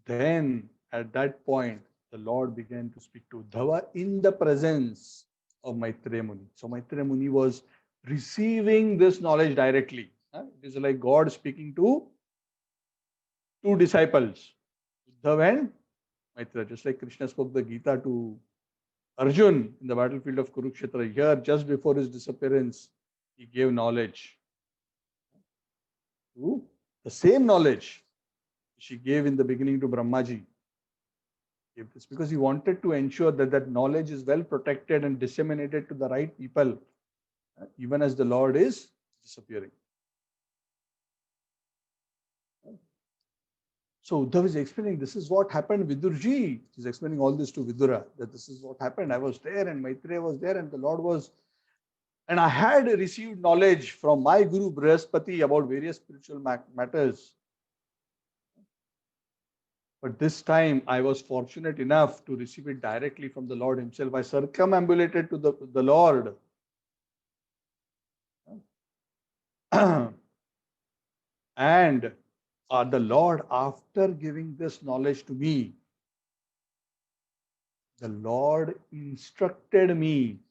Then at that point, the Lord began to speak to Uddhava in the presence of Maitreya Muni. So Maitreya Muni was receiving this knowledge directly. It is like God speaking to two disciples, Uddhava and Maitreya. Just like Krishna spoke the Gita to Arjun in the battlefield of Kurukshetra. Here, just before his disappearance, he gave knowledge to the same knowledge she gave in the beginning to Brahmaji. Gave this because he wanted to ensure that that knowledge is well protected and disseminated to the right people, even as the Lord is disappearing. So Uddhav is explaining this is what happened, Vidurji. He's explaining all this to Vidura, that this is what happened. I was there and Maitreya was there and the Lord was. And I had received knowledge from my Guru Brihaspati about various spiritual matters. But this time I was fortunate enough to receive it directly from the Lord himself. I circumambulated to the Lord. And the Lord, after giving this knowledge to me, the Lord instructed me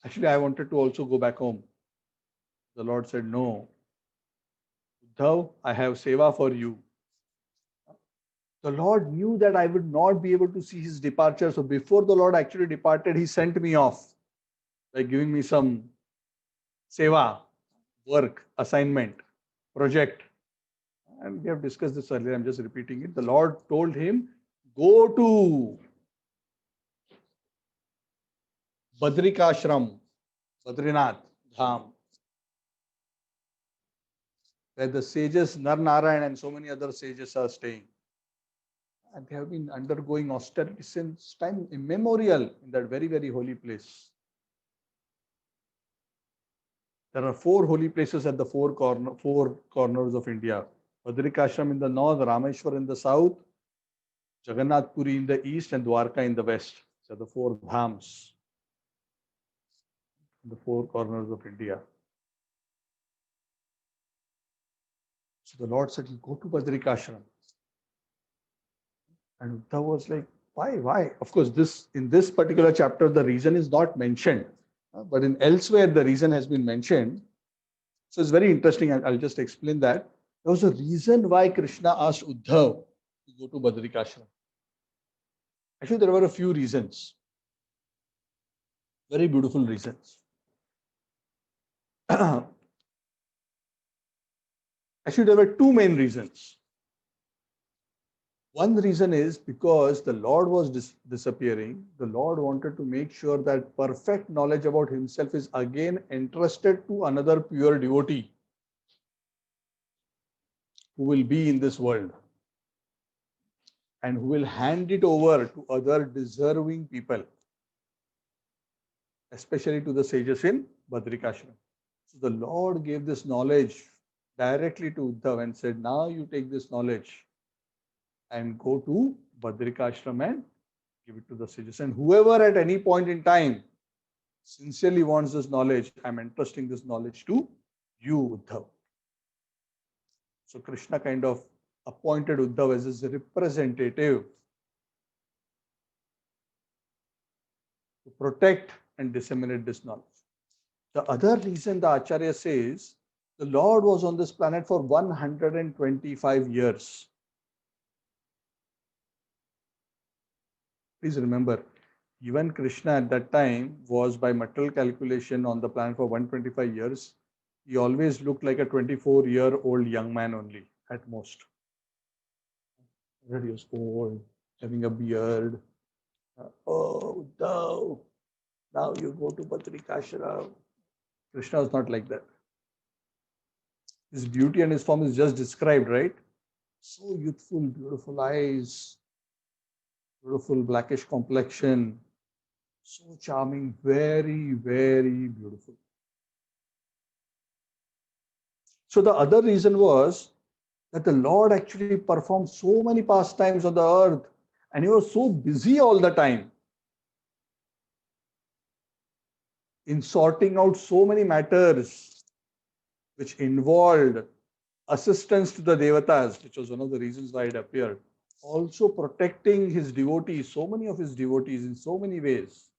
Actually, I wanted to also go back home. The Lord said, no, Uddhav, I have seva for you. The Lord knew that I would not be able to see his departure. So before the Lord actually departed, he sent me off by giving me some seva, work, assignment, project. And we have discussed this earlier. I'm just repeating it. The Lord told him, go to Badrikashram, Badrinath Dham, where the sages Nar Narayan and so many other sages are staying. And they have been undergoing austerity since time immemorial in that very, very holy place. There are 4 holy places at the four corners of India. Badrikashram in the north, Rameshwar in the south, Jagannath Puri in the east, and Dwarka in the west. So the 4 dhams, the 4 corners of India. So the Lord said, go to Badrikashram. And Uddhav was like, why? Of course, in this particular chapter, the reason is not mentioned. But in elsewhere, the reason has been mentioned. So it's very interesting. I'll just explain that. There was a reason why Krishna asked Uddhav to go to Badrikashram. Actually, there were a few reasons. Very beautiful reasons. Actually, there were 2 main reasons. One reason is because the Lord was disappearing. The Lord wanted to make sure that perfect knowledge about himself is again entrusted to another pure devotee who will be in this world and who will hand it over to other deserving people, especially to the sages in Badrikashram. So the Lord gave this knowledge directly to Uddhav and said, now you take this knowledge and go to Badrikashram and give it to the sages. And whoever at any point in time sincerely wants this knowledge, I'm entrusting this knowledge to you, Uddhav. So Krishna kind of appointed Uddhav as his representative to protect and disseminate this knowledge. The other reason the Acharya says, the Lord was on this planet for 125 years. Please remember, even Krishna at that time was by material calculation on the planet for 125 years. He always looked like a 24-year-old young man only, at most. He was old, having a beard. Oh, no. Now you go to Badrikashram. Krishna was not like that. His beauty and his form is just described, right? So youthful, beautiful eyes, beautiful blackish complexion, so charming, very, very beautiful. So the other reason was that the Lord actually performed so many pastimes on the earth and he was so busy all the time in sorting out so many matters which involved assistance to the devatas, which was one of the reasons why it appeared. Also protecting his devotees, so many of his devotees in so many ways.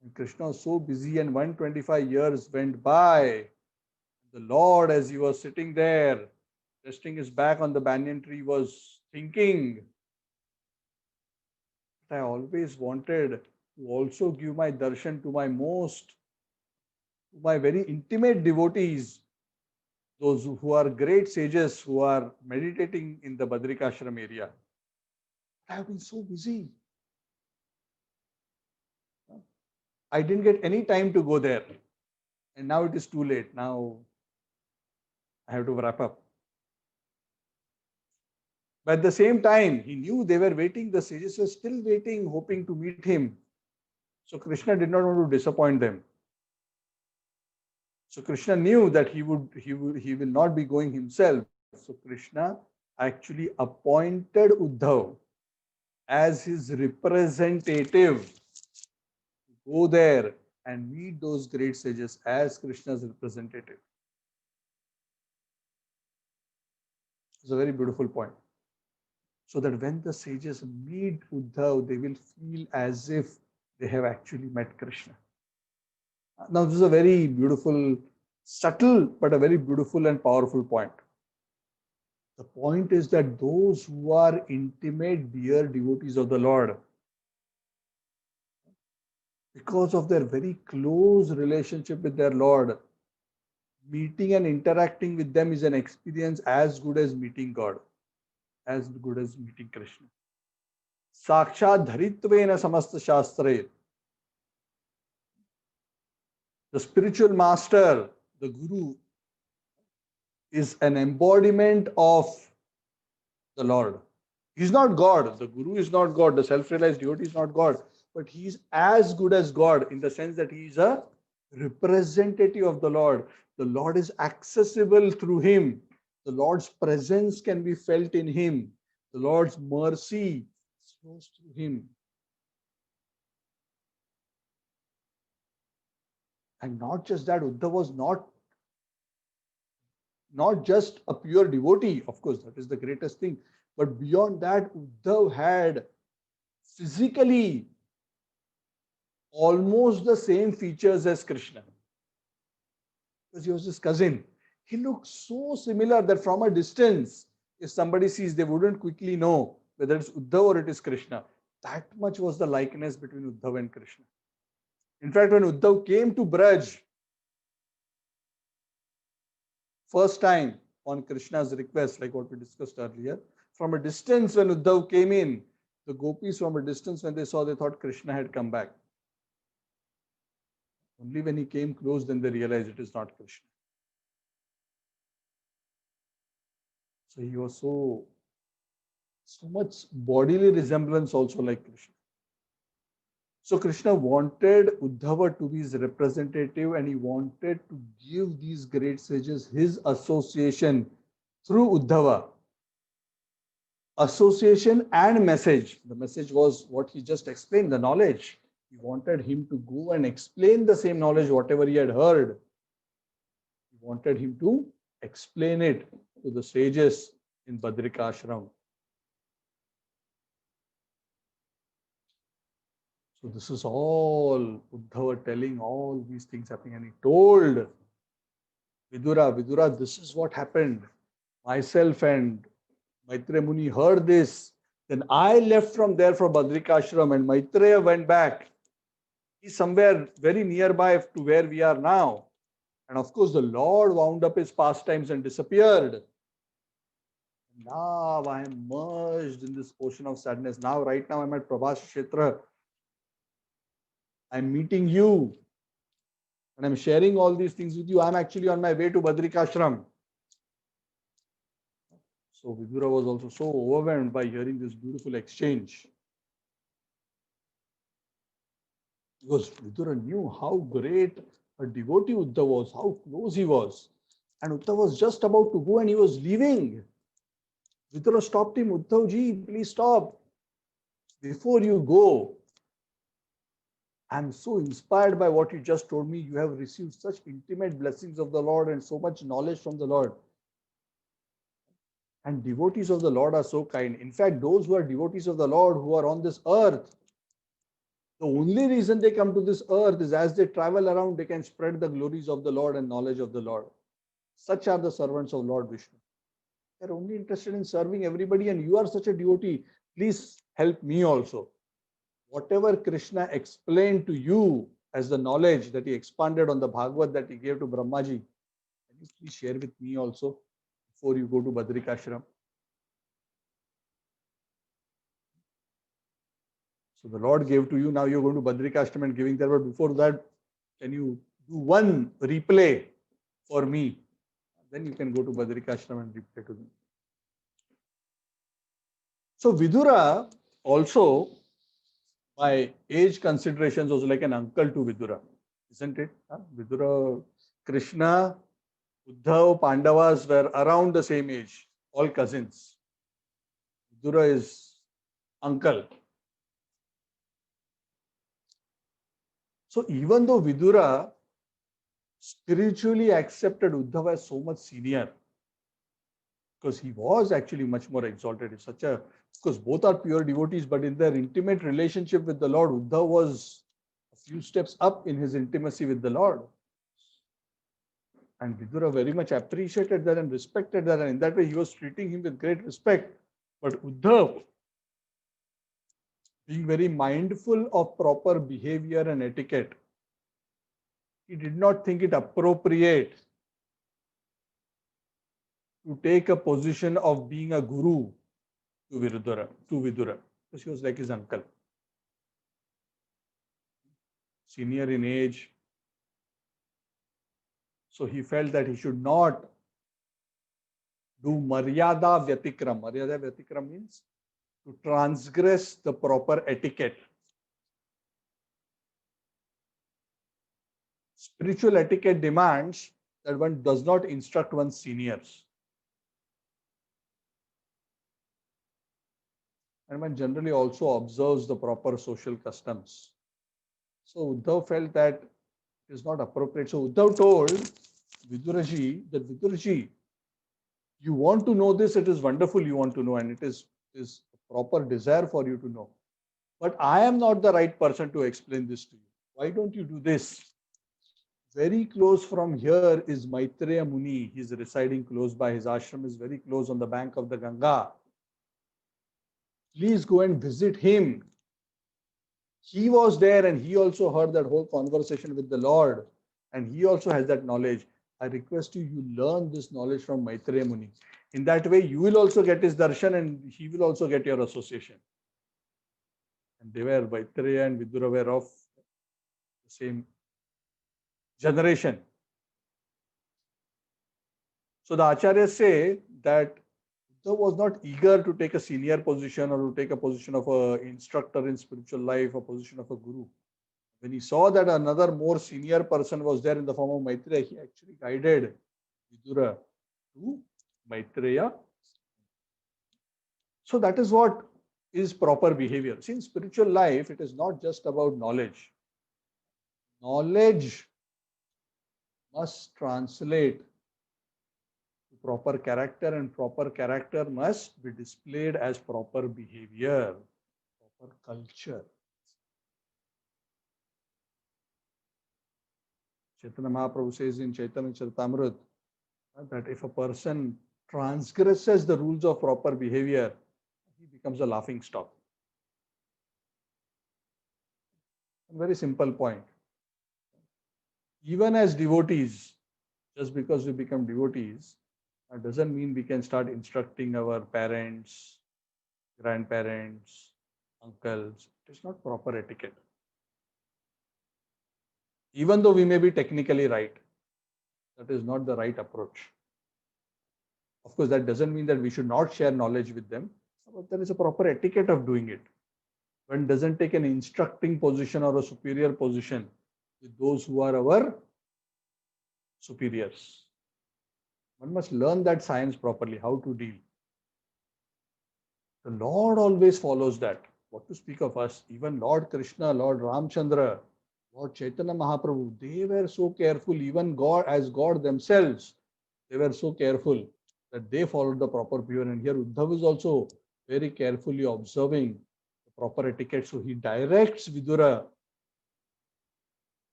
And Krishna was so busy and 125 years went by. The Lord, as he was sitting there, resting his back on the banyan tree, was thinking, I always wanted to also give my darshan to my very intimate devotees, those who are great sages who are meditating in the Badrikashram area. I have been so busy. I didn't get any time to go there. And now it is too late. Now I have to wrap up. But at the same time, he knew they were waiting. The sages were still waiting, hoping to meet him. So Krishna did not want to disappoint them. So Krishna knew that he will not be going himself. So Krishna actually appointed Uddhav as his representative to go there and meet those great sages as Krishna's representative. It's a very beautiful point. So that when the sages meet Uddhav, they will feel as if they have actually met Krishna. Now, this is a very beautiful, subtle, but a very beautiful and powerful point. The point is that those who are intimate, dear devotees of the Lord, because of their very close relationship with their Lord, meeting and interacting with them is an experience as good as meeting God, as good as meeting Krishna. Sakshat dharitvena samasta shastre. The spiritual master, the Guru, is an embodiment of the Lord. He's not God. The Guru is not God. The self-realized devotee is not God. But he's as good as God in the sense that he is a representative of the Lord. The Lord is accessible through him. The Lord's presence can be felt in him. The Lord's mercy flows through him. And not just that, Uddhav was not just a pure devotee. Of course, that is the greatest thing. But beyond that, Uddhav had physically almost the same features as Krishna. Because he was his cousin. He looked so similar that from a distance, if somebody sees, they wouldn't quickly know whether it's Uddhav or it is Krishna. That much was the likeness between Uddhav and Krishna. In fact, when Uddhav came to Braj, first time on Krishna's request, like what we discussed earlier, from a distance when Uddhav came in, the gopis from a distance when they saw, they thought Krishna had come back. Only when he came close, then they realized it is not Krishna. So he was so much bodily resemblance also like Krishna. So Krishna wanted Uddhava to be his representative, and he wanted to give these great sages his association through Uddhava. Association and message. The message was what he just explained, the knowledge. He wanted him to go and explain the same knowledge, whatever he had heard. He wanted him to explain it to the sages in Badrika Ashram. So this is all Uddhava telling all these things happening. And he told Vidura, this is what happened. Myself and Maitreya Muni heard this. Then I left from there for Badrika Ashram, and Maitreya went back. He's somewhere very nearby to where we are now. And of course, the Lord wound up his pastimes and disappeared. Now I am merged in this ocean of sadness. Now, right now, I'm at Prabhas Kshetra. I'm meeting you. And I'm sharing all these things with you. I'm actually on my way to Badrika Ashram. So Vidura was also so overwhelmed by hearing this beautiful exchange. Because Vidura knew how great a devotee Uddhava was, how close he was. And Uddhava was just about to go and he was leaving. Vidura stopped him. Uddhav ji, please stop. Before you go, I'm so inspired by what you just told me. You have received such intimate blessings of the Lord and so much knowledge from the Lord. And devotees of the Lord are so kind. In fact, those who are devotees of the Lord who are on this earth, the only reason they come to this earth is as they travel around, they can spread the glories of the Lord and knowledge of the Lord. Such are the servants of Lord Vishnu. They're only interested in serving everybody, and you are such a devotee. Please help me also. Whatever Krishna explained to you as the knowledge that he expanded on the Bhagavad that he gave to Brahmaji, can you please share with me also before you go to Badrika Ashram? So the Lord gave to you, now you're going to Badrika Ashram and giving there, but before that, can you do one replay for me? Then you can go to Badrika Ashram and replay to me. So Vidura also, by age considerations, was like an uncle to Vidura, isn't it? Vidura, Krishna, Uddhav, Pandavas were around the same age, all cousins. Vidura is uncle. So even though Vidura spiritually accepted Uddhava as so much senior, because he was actually much more exalted. It's such a, because both are pure devotees, but in their intimate relationship with the Lord, Uddhava was few steps up in his intimacy with the Lord. And Vidura very much appreciated that and respected that, and in that way he was treating him with great respect. But Uddhav, being very mindful of proper behavior and etiquette, he did not think it appropriate to take a position of being a guru to Vidura, because he was like his uncle, senior in age. So he felt that he should not do Maryada Vyatikram. Maryada Vyatikram means to transgress the proper etiquette. Spiritual etiquette demands that one does not instruct one's seniors. And one generally also observes the proper social customs. So Uddhav felt that it is not appropriate. So Uddhav told Viduraji that Viduraji, you want to know this, it is wonderful you want to know, and it is a proper desire for you to know. But I am not the right person to explain this to you. Why don't you do this? Very close from here is Maitreya Muni. He is residing close by. His ashram is very close on the bank of the Ganga. Please go and visit him. He was there and he also heard that whole conversation with the Lord, and he also has that knowledge. I request you, you learn this knowledge from Maitreya Muni. In that way, you will also get his darshan and he will also get your association. And they were, Maitreya and Vidura were of the same generation. So the acharyas say that Uddhav was not eager to take a senior position or to take a position of an instructor in spiritual life, a position of a guru. When he saw that another more senior person was there in the form of Maitreya, he actually guided Vidura to Maitreya. So that is what is proper behavior. See, in spiritual life, it is not just about knowledge. Knowledge must translate to proper character, and proper character must be displayed as proper behavior, proper culture. Chaitanya Mahaprabhu says in Chaitanya Charitamrita that if a person transgresses the rules of proper behavior, he becomes a laughing stock. A very simple point. Even as devotees, just because we become devotees, doesn't mean we can start instructing our parents, grandparents, uncles. It is not proper etiquette. Even though we may be technically right, that is not the right approach. Of course, that doesn't mean that we should not share knowledge with them, but there is a proper etiquette of doing it. One doesn't take an instructing position or a superior position with those who are our superiors. One must learn that science properly, how to deal. The Lord always follows that. What to speak of us? Even Lord Krishna, Lord Ram Chandra, Lord Chaitanya Mahaprabhu, they were so careful, even God, as God themselves, they were so careful that they followed the proper behavior. And here Uddhav is also very carefully observing the proper etiquette. So he directs Vidura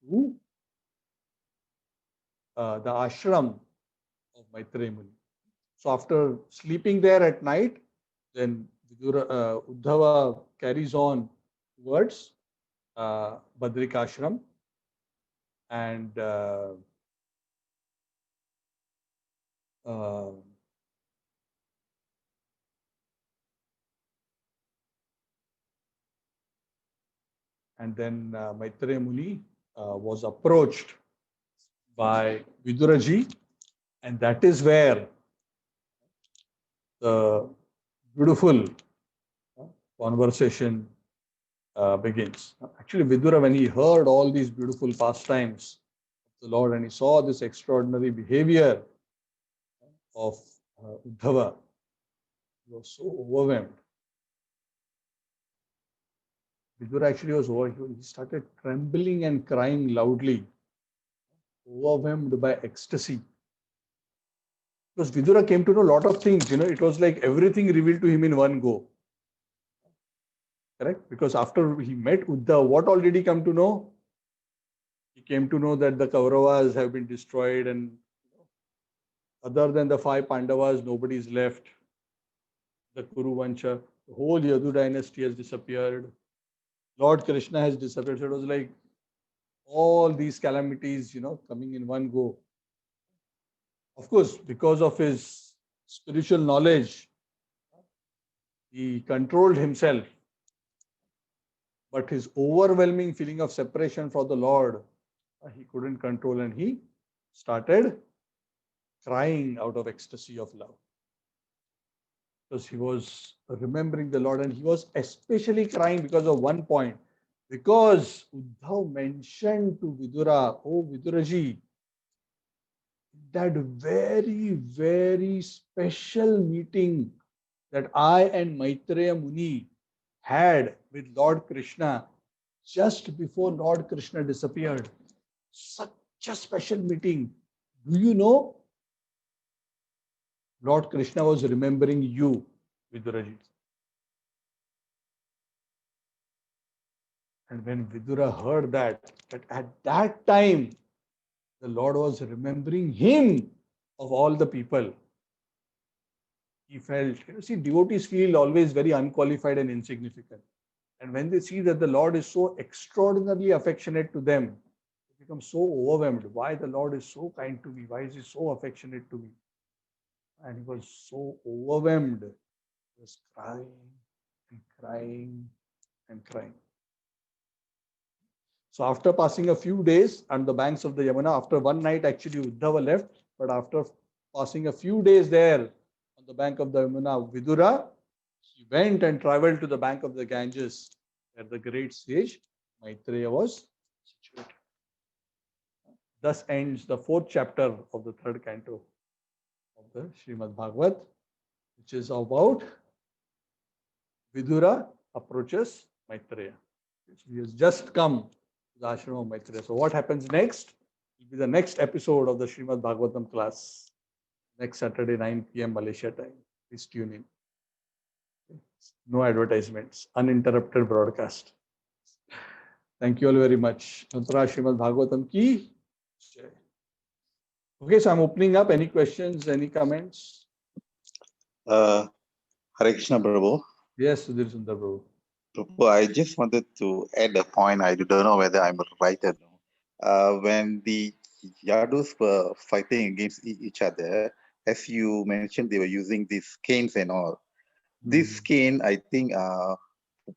to the ashram of Maitreya Muni. So after sleeping there at night, then Vidura, Uddhava carries on towards Badrika ashram, and then Maitreya Muni was approached by Viduraji, and that is where the beautiful conversation begins. Actually, Vidura, when he heard all these beautiful pastimes of the Lord and he saw this extraordinary behavior of Uddhava, he was so overwhelmed. Vidura actually was overwhelmed. He started trembling and crying loudly, overwhelmed by ecstasy. Because Vidura came to know a lot of things, it was like everything revealed to him in one go. Correct? Because after he met Uddhav, what all did he come to know? He came to know that the Kauravas have been destroyed, and other than the five Pandavas, nobody is left. The Kuru Vansha, the whole Yadu dynasty has disappeared. Lord Krishna has disappeared. So it was like all these calamities, coming in one go. Of course, because of his spiritual knowledge, he controlled himself. But his overwhelming feeling of separation from the Lord, he couldn't control, and he started crying out of ecstasy of love. Because he was remembering the Lord, and he was especially crying because of one point. Because Uddhav mentioned to Vidura, oh Viduraji, that very, very special meeting that I and Maitreya Muni had with Lord Krishna just before Lord Krishna disappeared. Such a special meeting. Do you know? Lord Krishna was remembering you, Viduraji. And when Vidura heard that at that time, the Lord was remembering him of all the people. He felt, see, devotees feel always very unqualified and insignificant. And when they see that the Lord is so extraordinarily affectionate to them, they become so overwhelmed. Why the Lord is so kind to me? Why is he so affectionate to me? And he was so overwhelmed. He was crying and crying and crying. So after passing a few days on the banks of the Yamuna, after one night actually Uddhava left, but after passing a few days there on the bank of the Yamuna, Vidura, he went and traveled to the bank of the Ganges, where the great sage Maitreya was situated. Thus ends the fourth chapter of the third canto of the Srimad Bhagavat, which is about Vidura approaches Maitreya. He has just come to the ashram of Maitreya. So what happens next will be the next episode of the Srimad Bhagavatam class. Next Saturday, 9 p.m. Malaysia time. Please tune in. No advertisements. Uninterrupted broadcast. Thank you all very much. Mantra Srimad Bhagavatam ki. Okay, so I'm opening up. Any questions, any comments? Hare Krishna Prabhu. Yes, Sudhir Sundar Prabhu. Prabhu, I just wanted to add a point. I don't know whether I'm right or no. When the Yadus were fighting against each other, as you mentioned, they were using these canes and all. This cane, I think,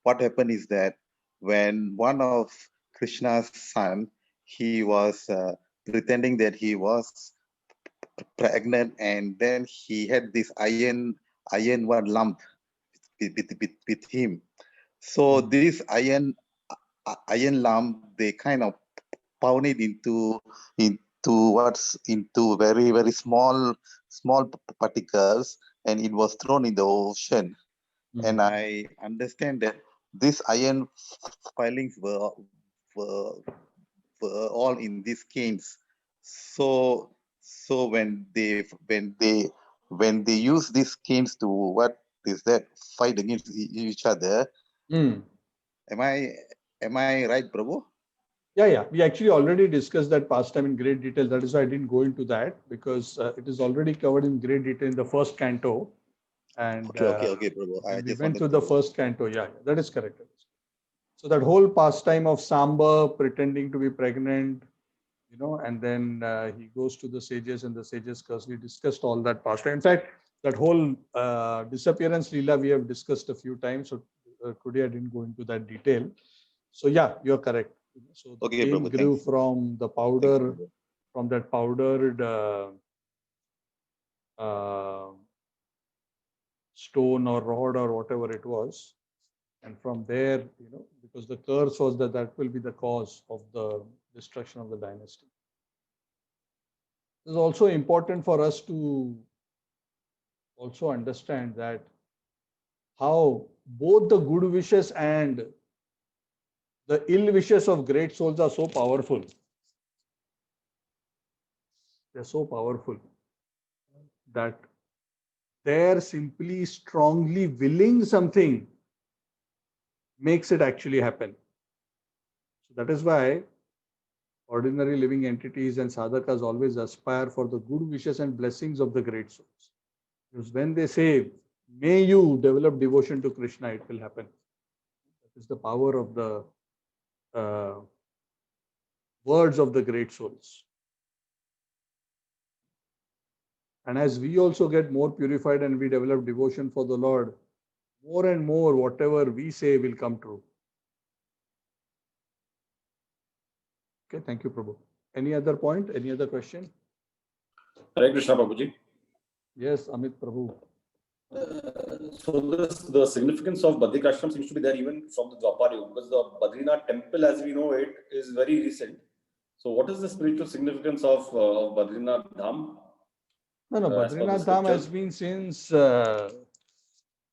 what happened is that when one of Krishna's son, he was pretending that he was pregnant, and then he had this iron one lump with him. So this iron lump, they kind of pound it into very small particles, and it was thrown in the ocean. And I understand that these iron filings were, were all in these canes. So when they use these canes to what is that fight against each other. Am I right, Prabhu? Yeah. We actually already discussed that past time in great detail. That is why I didn't go into that, because it is already covered in great detail in the first canto. And okay, Prabhu. I when we just went wanted through the to. first canto, that is correct. So that whole pastime of Samba pretending to be pregnant, and then he goes to the sages and the sages curse. We discussed all that pastime. In fact, that whole disappearance Leela we have discussed a few times. So today I didn't go into that detail. So yeah, you're correct. So the Okay, cane Prabhu, grew thanks. from the powder, from that powdered stone or rod or whatever it was. And from there, because the curse was that will be the cause of the destruction of the dynasty. It is also important for us to also understand that how both the good wishes and the ill wishes of great souls are so powerful. They're so powerful that they're simply strongly willing something makes it actually happen. So that is why ordinary living entities and sadhakas always aspire for the good wishes and blessings of the great souls. Because when they say, may you develop devotion to Krishna, it will happen. That is the power of the words of the great souls. And as we also get more purified and we develop devotion for the Lord, more and more whatever we say will come true. Okay, thank you, Prabhu. Any other point? Any other question? Hare Krishna, Prabhuji. Yes, Amit Prabhu. So the significance of Badrikashram seems to be there even from the Dwapar Yuga, because the Badrinath temple, as we know it, is very recent. So what is the spiritual significance of Badrinath Dham? No, as per the Badrinath Dham has scriptures? been since, if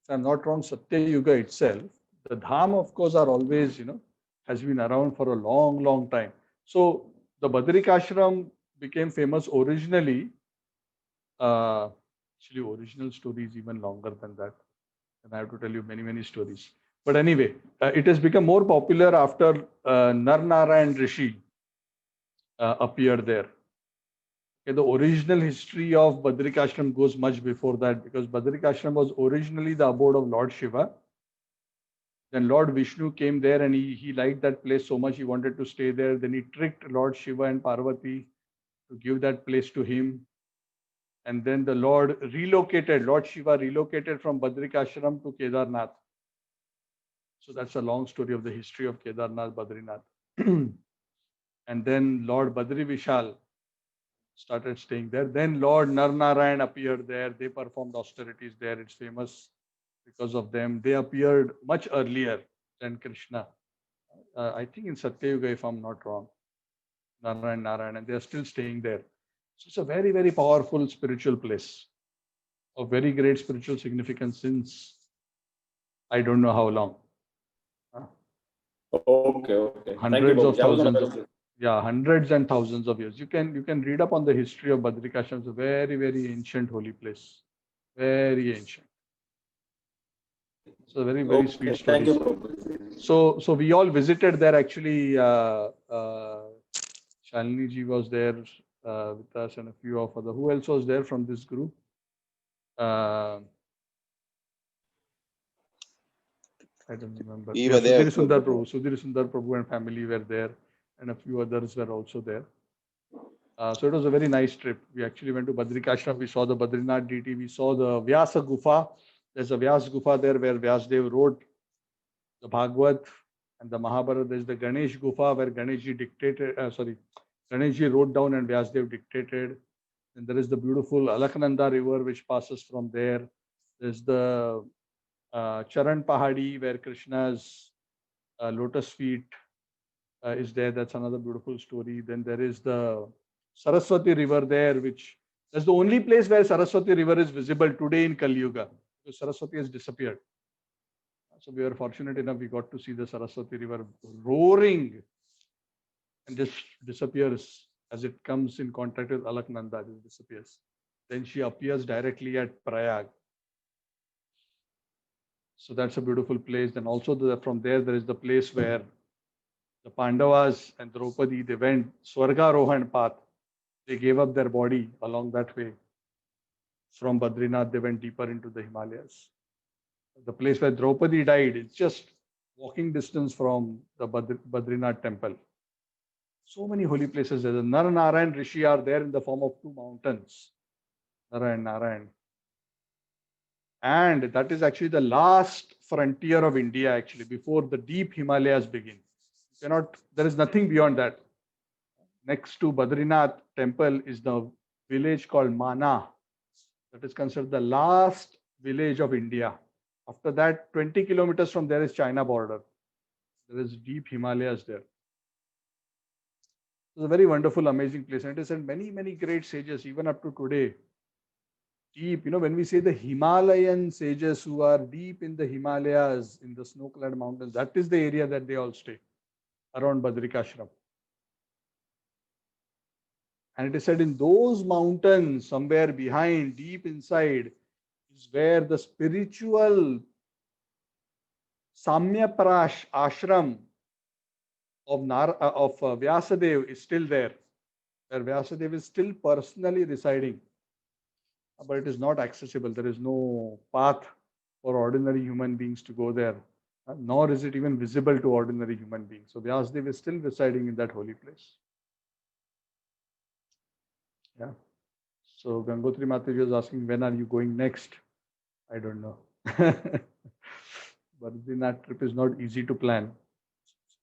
I'm not wrong, Satya Yuga itself. The Dham, of course, are always, has been around for a long, long time. So the Badrikashram became famous originally. Actually, original story is even longer than that. And I have to tell you many, many stories. But anyway, it has become more popular after Narnarayan Rishi appeared there. Okay, the original history of Badrikashram goes much before that, because Badrikashram was originally the abode of Lord Shiva. Then Lord Vishnu came there and he liked that place so much he wanted to stay there. Then he tricked Lord Shiva and Parvati to give that place to him. And then the Lord Shiva relocated from Badrikashram to Kedarnath. So that's a long story of the history of Kedarnath, Badrinath. And then Lord Badri Vishal started staying there. Then Lord Narnarayan appeared there. They performed austerities there. It's famous because of them. They appeared much earlier than Krishna. I think in Satya Yuga, if I'm not wrong. Narayan, and they are still staying there. So it's a very, very powerful spiritual place of very great spiritual significance since I don't know how long. Okay. Hundreds of thousands of hundreds and thousands of years. You can read up on the history of Badrikashram. It's a very, very ancient holy place. Very ancient. So very, very sweet story. Thank you, Prabhuji. So we all visited there actually. Shalini ji was there with us and a few of other. Who else was there from this group? I don't remember. We were there. Sudhir Sundar Prabhu and family were there, and a few others were also there. So it was a very nice trip. We actually went to Badrikashram. We saw the Badrinath deity. We saw the Vyasa Gufa. There's a Vyas Gufa there where Vyasdev wrote the Bhagavat and the Mahabharata. There's the Ganesh Gufa where Ganeshji wrote down and Vyasdev dictated. And there is the beautiful Alaknanda river which passes from there. There's the Charan Pahadi where Krishna's lotus feet is there. That's another beautiful story. Then there is the Saraswati river there, that's the only place where Saraswati river is visible today in Kali Yuga, because Saraswati has disappeared. So we were fortunate enough, we got to see the Saraswati river roaring and just disappears as it comes in contact with Alaknanda, it disappears. Then she appears directly at Prayag. So that's a beautiful place. Then also from there is the place where the Pandavas and Draupadi, they went Swargarohan path. They gave up their body along that way. From Badrinath, they went deeper into the Himalayas. The place where Draupadi died is just walking distance from the Badrinath temple. So many holy places. There's a Narnarayan Rishi are there in the form of two mountains. Narayan. And that is actually the last frontier of India, actually, before the deep Himalayas begin. There is nothing beyond that. Next to Badrinath temple is the village called Mana. That is considered the last village of India. After that, 20 kilometers from there is China border. There is deep Himalayas there. It's a very wonderful, amazing place. And it is many, many great sages, even up to today. Deep, when we say the Himalayan sages who are deep in the Himalayas, in the snow-clad mountains, that is the area that they all stay, around Badrikashram. And it is said in those mountains, somewhere behind, deep inside, is where the spiritual Samyaprash ashram of Vyasadeva is still there, where Vyasadeva is still personally residing, but it is not accessible. There is no path for ordinary human beings to go there, nor is it even visible to ordinary human beings. So Vyasadeva is still residing in that holy place. Yeah. So Gangotri Mataji was asking, when are you going next? I don't know. But that trip is not easy to plan.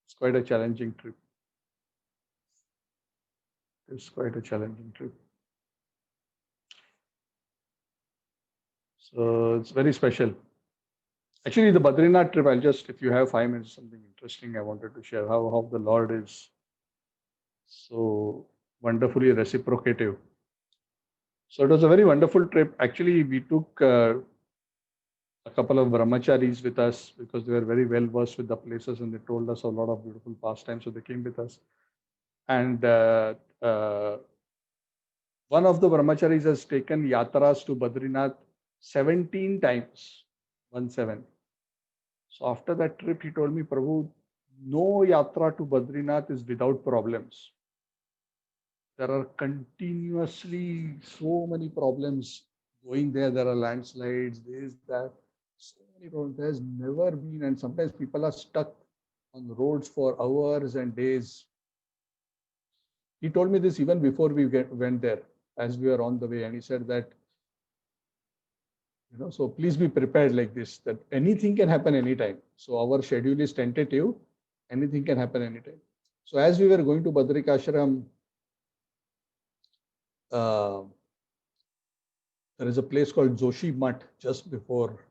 It's quite a challenging trip. It's quite a challenging trip. So it's very special. Actually, the Badrinath trip, I'll just, if you have 5 minutes, something interesting I wanted to share, how the Lord is so wonderfully reciprocative. So it was a very wonderful trip. Actually, we took a couple of brahmacharis with us because they were very well versed with the places and they told us a lot of beautiful pastimes. So they came with us. And one of the brahmacharis has taken yatras to Badrinath 17 times, 17. So after that trip, he told me, Prabhu, no yatra to Badrinath is without problems. There are continuously so many problems going there. There are landslides, this, that, so many problems. There's never been, and sometimes people are stuck on roads for hours and days. He told me this even before we went there, as we were on the way, and he said that, so please be prepared like this, that anything can happen anytime. So our schedule is tentative, anything can happen anytime. So as we were going to Badrikashram, there is a place called Joshi Mutt just before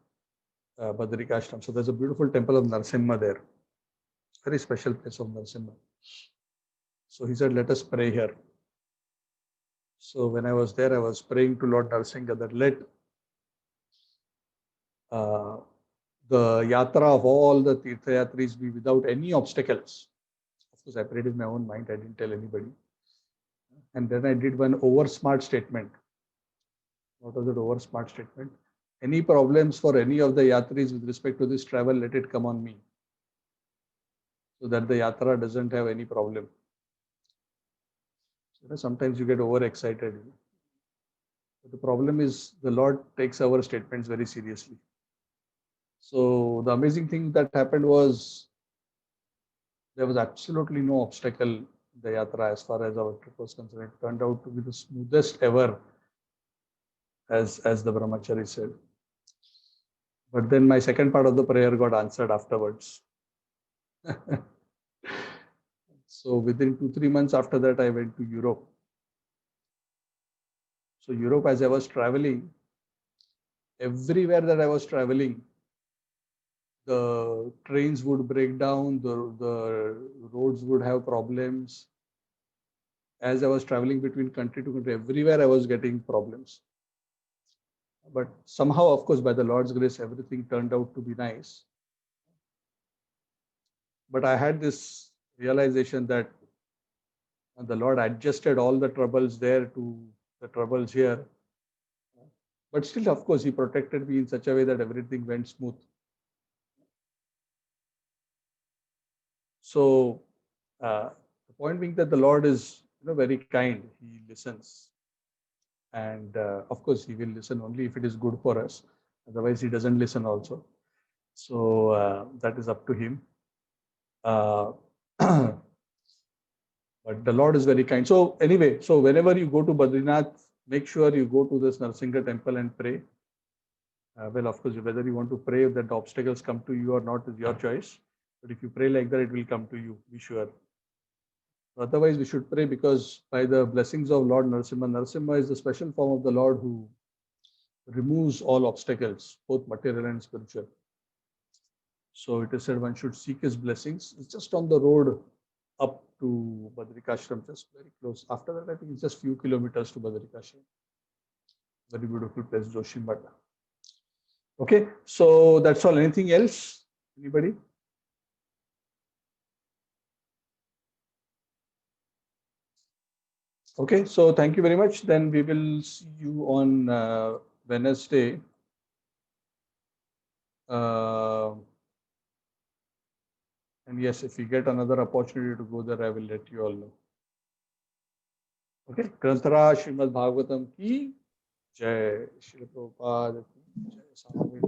Badrikashram. So there's a beautiful temple of Narasimha there. Very special place of Narasimha. So he said, let us pray here. So when I was there, I was praying to Lord Narasimha that let the yatra of all the Tirthayatris be without any obstacles. Of course, I prayed in my own mind. I didn't tell anybody. And then I did one over smart statement. What was that over smart statement? Any problems for any of the yatris with respect to this travel, let it come on me. So that the yatra doesn't have any problem. Sometimes you get overexcited. But the problem is the Lord takes our statements very seriously. So the amazing thing that happened was there was absolutely no obstacle in the yatra as far as our trip was concerned. It turned out to be the smoothest ever, as the brahmachari said. But then my second part of the prayer got answered afterwards. So within 2-3 months after that, I went to Europe. So Europe, as I was traveling, everywhere that I was traveling, the trains would break down, the roads would have problems. As I was traveling between country to country, everywhere I was getting problems. But somehow, of course, by the Lord's grace, everything turned out to be nice. But I had this realization that the Lord adjusted all the troubles there to the troubles here. But still, of course, He protected me in such a way that everything went smooth. So the point being that the Lord is very kind. He listens. And of course, He will listen only if it is good for us. Otherwise, He doesn't listen also. So that is up to Him. But the Lord is very kind. So anyway, so whenever you go to Badrinath, make sure you go to this Narasimha temple and pray. Well, of course, whether you want to pray that the obstacles come to you or not is your choice. But if you pray like that, it will come to you, be sure. Otherwise, we should pray because by the blessings of Lord Narasimha, Narasimha is the special form of the Lord who removes all obstacles, both material and spiritual. So it is said one should seek his blessings. It's just on the road up to Badrikashram, just very close. After that, I think it's just few kilometers to Badrikashram. Very beautiful place, Joshimata. Okay, so that's all. Anything else? Anybody? Okay, so thank you very much. Then we will see you on Wednesday. And yes, if we get another opportunity to go there, I will let you all know. Okay. Grantharaj Srimad Bhagavatam ki Jai. Shri Prabhupada ki Jai.